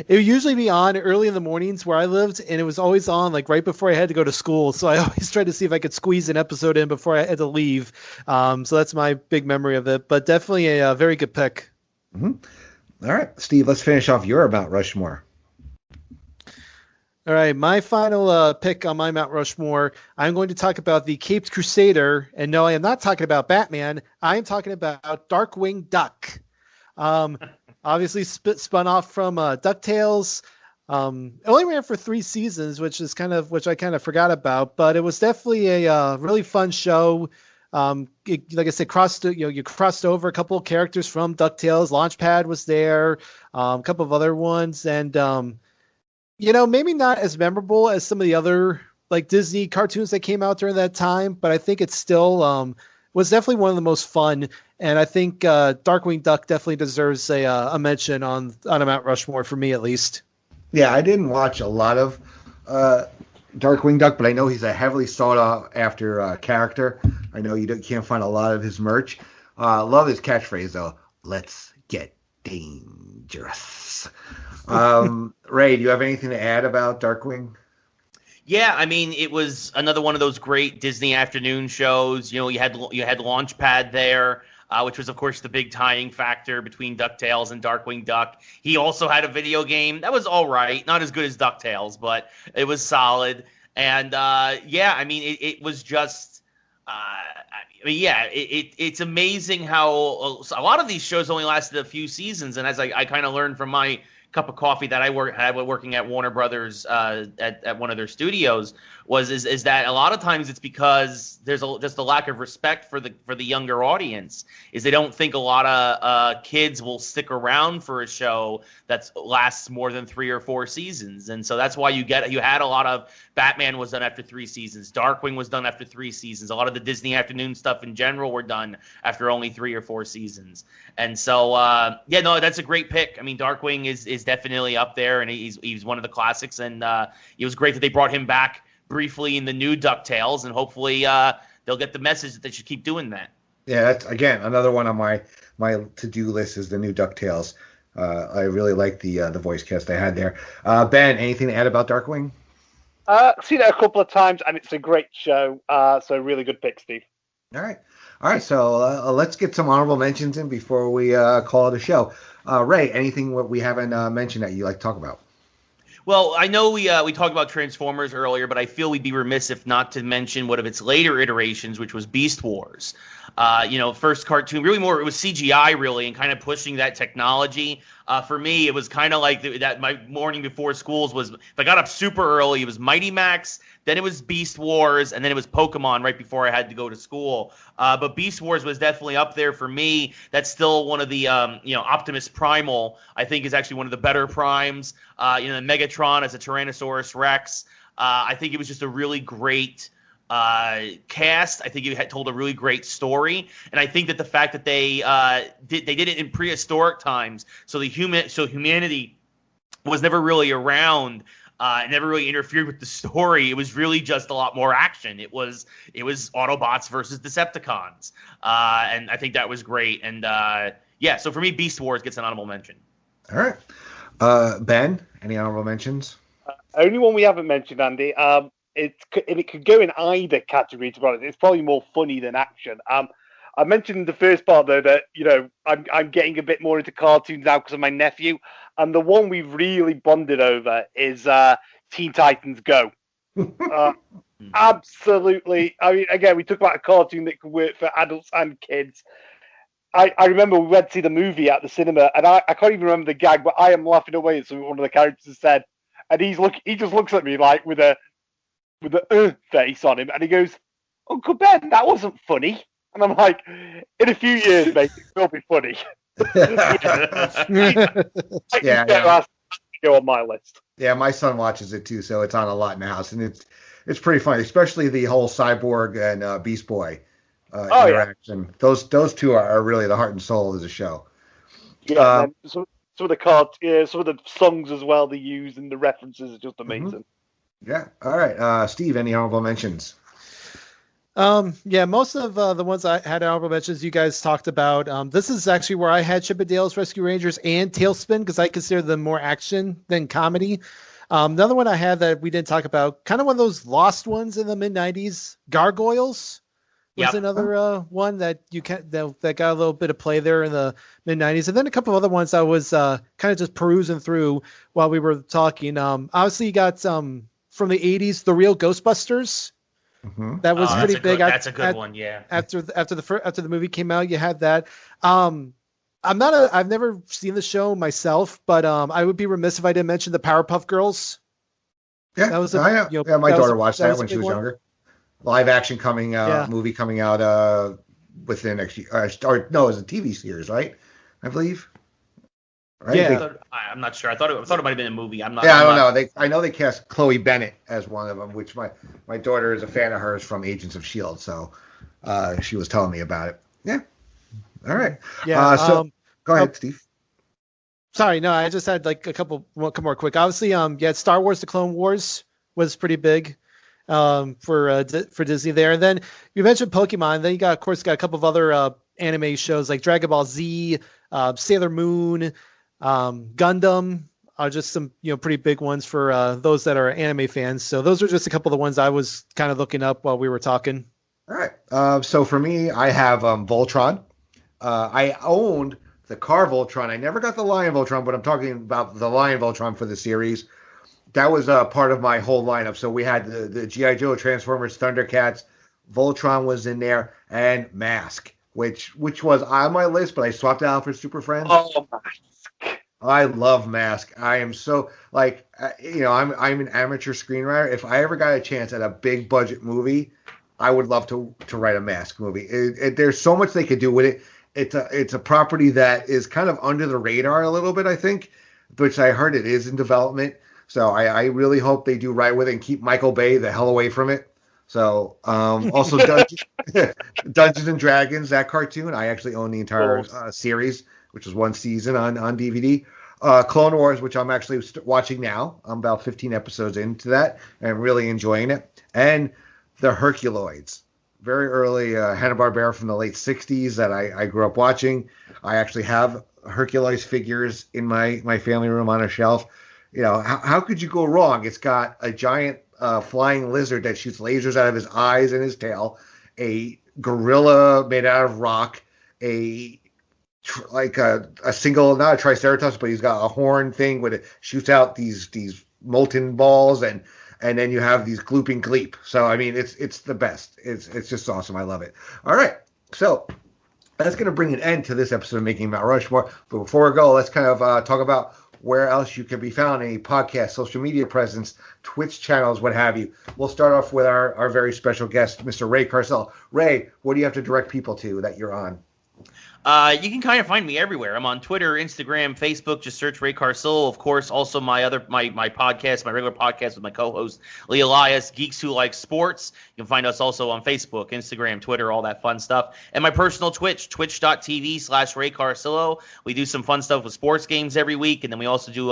usually be on early in the mornings where I lived, and it was always on right before I had to go to school. So I always tried to see if I could squeeze an episode in before I had to leave. So that's my big memory of it, but definitely a very good pick. Mm-hmm. All right, Steve, let's finish off your Mount Rushmore. All right, my final pick on my Mount Rushmore, I'm going to talk about the Caped Crusader. And no, I am not talking about Batman. I am talking about Darkwing Duck. Obviously spun off from DuckTales. It only ran for 3 seasons, which I kind of forgot about. But it was definitely a really fun show. Like I said, you crossed over a couple of characters from DuckTales. Launchpad was there, a couple of other ones, and maybe not as memorable as some of the other Disney cartoons that came out during that time, but I think it still was definitely one of the most fun. And I think Darkwing Duck definitely deserves a mention on a Mount Rushmore for me, at least. Yeah, I didn't watch a lot of Darkwing Duck, but I know he's a heavily sought after character. I know you can't find a lot of his merch. Love his catchphrase though. Let's get dangerous. Ray, do you have anything to add about Darkwing? Yeah, I mean, it was another one of those great Disney afternoon shows. You had Launchpad there, which was, of course, the big tying factor between DuckTales and Darkwing Duck. He also had a video game that was all right, not as good as DuckTales, but it was solid. And it was just. It's amazing how a lot of these shows only lasted a few seasons, and as I kind of learned from my cup of coffee that I had working at Warner Brothers at one of their studios is that a lot of times it's because there's just a lack of respect for the younger audience. Is they don't think a lot of kids will stick around for a show that lasts more than 3 or 4 seasons, and so that's why you had a lot of Batman was done after 3 seasons, Darkwing was done after 3 seasons, a lot of the Disney afternoon stuff in general were done after only 3 or 4 seasons, and so that's a great pick. I mean, Darkwing is definitely up there, and he's one of the classics, and it was great that they brought him back briefly in the new DuckTales, and hopefully they'll get the message that they should keep doing that. Yeah, that's again another one on my to-do list is the new DuckTales. I really like the voice cast they had there. Ben, anything to add about Darkwing? I've seen it a couple of times, and it's a great show. So really good pick, Steve. All right. So let's get some honorable mentions in before we call it a show. Ray, anything what we haven't mentioned that you like to talk about? Well, I know we talked about Transformers earlier, but I feel we'd be remiss if not to mention one of its later iterations, which was Beast Wars. First cartoon, really more, it was CGI really, and kind of pushing that technology. For me, it was kind of like that my morning before schools was, if I got up super early, it was Mighty Max, then it was Beast Wars, and then it was Pokemon right before I had to go to school. But Beast Wars was definitely up there for me. That's still one of the, Optimus Primal, I think is actually one of the better primes. Megatron as a Tyrannosaurus Rex. I think it was just a really great cast. I think it had told a really great story, and I think that the fact that they did it in prehistoric times, so humanity was never really around, and never really interfered with the story. It was really just a lot more action. It was Autobots versus Decepticons, and I think that was great. And so for me, Beast Wars gets an honorable mention. All right, Ben, any honorable mentions? Only one we haven't mentioned, Andy. It could go in either category, to be honest. It's probably more funny than action. I mentioned in the first part, though, that, I'm getting a bit more into cartoons now because of my nephew. And the one we've really bonded over is Teen Titans Go. Absolutely. I mean, again, we talk about a cartoon that can work for adults and kids. I remember we went to see the movie at the cinema, and I can't even remember the gag, but I am laughing away at something one of the characters said. And he just looks at me like with a face on him, and he goes, "Uncle Ben, that wasn't funny." And I'm like, in a few years, mate, it will be funny. Yeah. Go on my list. Yeah, my son watches it too, so it's on a lot in the house, and it's pretty funny, especially the whole Cyborg and Beast Boy interaction. Yeah. Those two are really the heart and soul of the show. Yeah, some of the songs as well they use and the references are just amazing. Mm-hmm. Yeah. All right. Steve, any honorable mentions? Most of the ones I had honorable mentions you guys talked about. This is actually where I had Chip 'n Dale's Rescue Rangers and Tailspin because I consider them more action than comedy. Another one I had that we didn't talk about, kind of one of those lost ones in the mid-90s, Gargoyles was another one that that got a little bit of play there in the mid-90s. And then a couple of other ones I was kind of just perusing through while we were talking. Obviously, you got from the 80s, The Real Ghostbusters. Mm-hmm. That was pretty big. That's a good one, yeah. After the movie came out, you had that. I've never seen the show myself, but I would be remiss if I didn't mention the Powerpuff Girls. Yeah, that was my daughter watched that when she was younger. Live action movie coming out within next year. It was a TV series, right? I believe. Right? Yeah, I'm not sure. I thought it might have been a movie. I don't know. I know they cast Chloe Bennett as one of them, which my daughter is a fan of hers from Agents of S.H.I.E.L.D., so she was telling me about it. Yeah. All right. Yeah. Go ahead, Steve. Sorry, no, I just had like a couple more quick. Obviously, Star Wars: The Clone Wars was pretty big for Disney there. And then you mentioned Pokemon. Then you got a couple of other anime shows like Dragon Ball Z, Sailor Moon, Gundam are just some pretty big ones for those that are anime fans. So those are just a couple of the ones I was kind of looking up while we were talking. All right. So for me, I have Voltron. I owned the car Voltron. I never got the Lion Voltron, but I'm talking about the Lion Voltron for the series. That was part of my whole lineup. So we had the G.I. Joe, Transformers, Thundercats, Voltron was in there, and Mask, which was on my list, but I swapped it out for Super Friends. Oh, Mask. I love Mask. I am so like, I'm an amateur screenwriter. If I ever got a chance at a big budget movie, I would love to write a Mask movie. There's so much they could do with it. It's a property that is kind of under the radar a little bit, I think, which I heard it is in development. So I really hope they do right with it and keep Michael Bay the hell away from it. So also Dungeons and Dragons, that cartoon, I actually own the entire series, which was one season on DVD. Clone Wars, which I'm actually watching now. I'm about 15 episodes into that and really enjoying it. And the Herculoids, very early Hanna-Barbera from the late 60s that I grew up watching. I actually have Herculoids figures in my family room on a shelf. How could you go wrong? It's got a giant flying lizard that shoots lasers out of his eyes and his tail, a gorilla made out of rock, a single, not a triceratops, but he's got a horn thing where it shoots out these molten balls, and then you have these glooping gleep. So I mean, it's the best. It's just awesome. I love it. All right, so that's going to bring an end to this episode of Making Mount Rushmore. But before we go, let's kind of talk about where else you can be found, any podcast, social media presence, Twitch channels, what have you. We'll start off with our very special guest, Mr. Ray Carsillo. Ray, what do you have to direct people to that you're on? You can kind of find me everywhere. I'm on Twitter, Instagram, Facebook. Just search Ray Carsillo. Of course, also my podcast, my regular podcast with my co-host Lee Elias, Geeks Who Like Sports. You can find us also on Facebook, Instagram, Twitter, all that fun stuff. And my personal Twitch, twitch.tv/Ray Carsillo. We do some fun stuff with sports games every week, and then we also do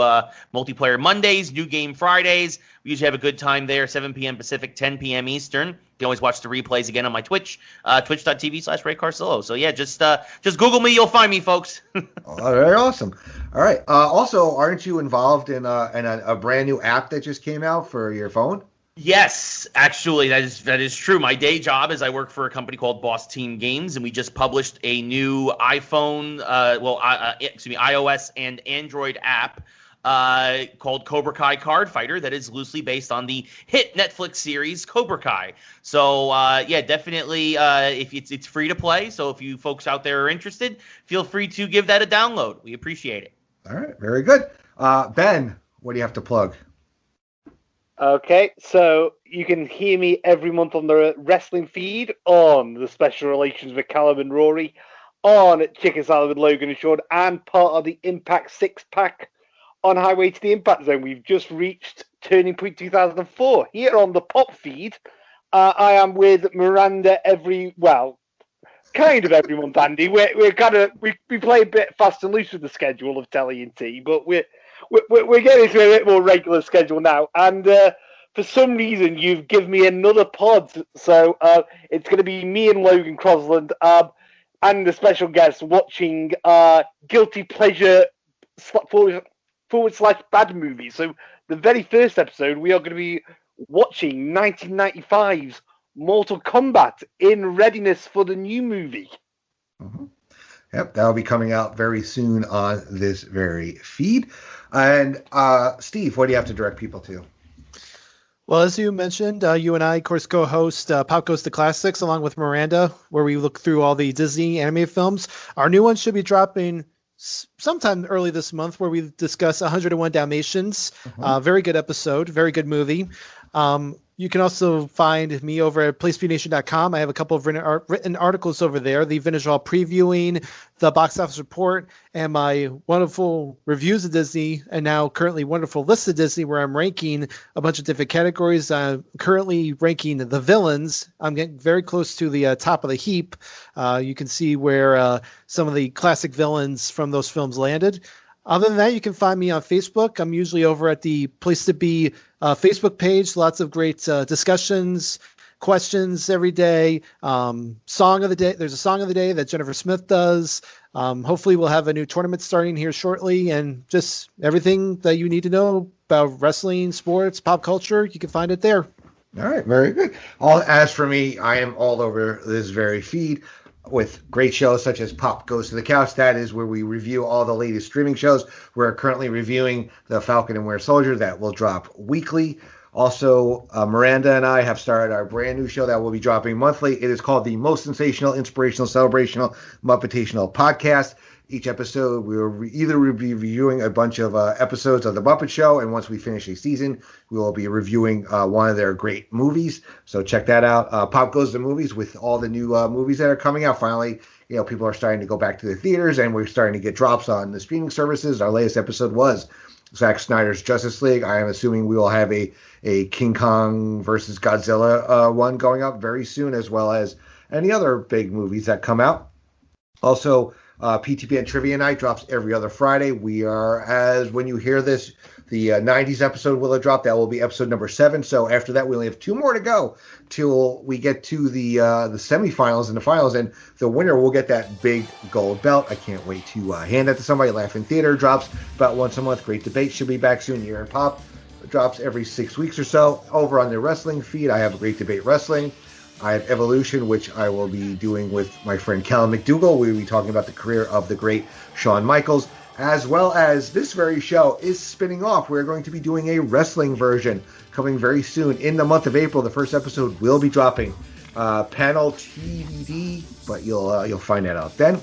multiplayer Mondays, new game Fridays. We usually have a good time there, 7 p.m. Pacific, 10 p.m. Eastern. You can always watch the replays again on my Twitch, twitch.tv/Ray Carsillo. So yeah, just Google me, you'll find me, folks. Oh, very awesome. All right. Also, aren't you involved in a brand new app that just came out for your phone? Yes, actually, that is true. My day job is I work for a company called Boss Team Games, and we just published a new iPhone, iOS and Android app called Cobra Kai Card Fighter that is loosely based on the hit Netflix series Cobra Kai. So definitely, if it's free to play. So if you folks out there are interested, feel free to give that a download. We appreciate it. All right, very good. Ben, what do you have to plug? Okay, so you can hear me every month on the wrestling feed, on the Special Relations with Callum and Rory, on Chicken Salad with Logan and Sean, and part of the Impact 6-pack on Highway to the Impact Zone. We've just reached Turning Point 2004. Here on the Pop feed, I am with Miranda kind of every month, Andy. We play a bit fast and loose with the schedule of Telly and T, but we're getting to a bit more regular schedule now. And for some reason, you've given me another pod, so it's going to be me and Logan Crosland and the special guest watching Guilty Pleasure / bad movies. So the very first episode, we are going to be watching 1995's Mortal Kombat in readiness for the new movie. Mm-hmm. Yep, that'll be coming out very soon on this very feed. And Steve, what do you have to direct people to? Well, as you mentioned, you and I, of course, co-host Pop Goes to Classics along with Miranda, where we look through all the Disney animated films. Our new one should be dropping sometime early this month, where we discuss 101 Dalmatians. Mm-hmm. Very good episode, very good movie. You can also find me over at PlaySpeedNation.com. I have a couple of written articles over there. The Vintage Hall previewing the box office report and my wonderful reviews of Disney, and now currently wonderful list of Disney, where I'm ranking a bunch of different categories. I'm currently ranking the villains. I'm getting very close to the top of the heap. You can see where some of the classic villains from those films landed. Other than that, you can find me on Facebook. I'm usually over at the Place to Be Facebook page. Lots of great discussions, questions every day. Song of the day. There's a song of the day that Jennifer Smith does. Hopefully we'll have a new tournament starting here shortly, and just everything that you need to know about wrestling, sports, pop culture, you can find it there. All right, very good. As for me, I am all over this very feed with great shows such as Pop Goes to the Couch. That is where we review all the latest streaming shows. We're currently reviewing The Falcon and Winter Soldier. That will drop weekly. Also, Miranda and I have started our brand new show that will be dropping monthly. It is called the Most Sensational, Inspirational, Celebrational, Muppetational Podcast. Each episode, we will either be reviewing a bunch of episodes of The Muppet Show, and once we finish a season, we will be reviewing one of their great movies. So check that out. Pop Goes to Movies with all the new movies that are coming out. Finally, people are starting to go back to the theaters, and we're starting to get drops on the streaming services. Our latest episode was Zack Snyder's Justice League. I am assuming we will have a King Kong versus Godzilla one going up very soon, as well as any other big movies that come out. Also, PTPN Trivia Night drops every other Friday. We are, as when you hear this, the 90s episode will have dropped. That will be episode number 7. So after that, we only have 2 more to go till we get to the semifinals and the finals. And the winner will get that big gold belt. I can't wait to hand that to somebody. Laugh in Theater drops about once a month. Great Debate should be back soon. Year in Pop drops every 6 weeks or so. Over on the wrestling feed, I have Great Debate Wrestling. I have Evolution, which I will be doing with my friend Callum McDougall. We will be talking about the career of the great Shawn Michaels, as well as this very show is spinning off. We're going to be doing a wrestling version coming very soon. In the month of April, the first episode will be dropping. Panel TBD, but you'll find that out then.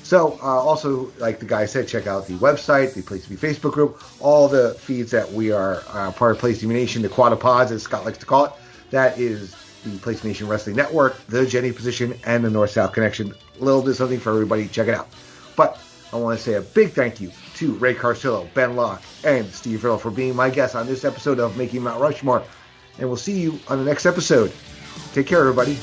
So also, like the guy said, check out the website, the Place to Be Facebook group, all the feeds that we are part of Place to Be Nation, the Quadapods, as Scott likes to call it. That is the Place Nation Wrestling Network, the Jenny Position, and the North-South Connection. A little bit of something for everybody. Check it out. But I want to say a big thank you to Ray Carsillo, Ben Locke, and Steve Riddle for being my guests on this episode of Making Mount Rushmore. And we'll see you on the next episode. Take care, everybody.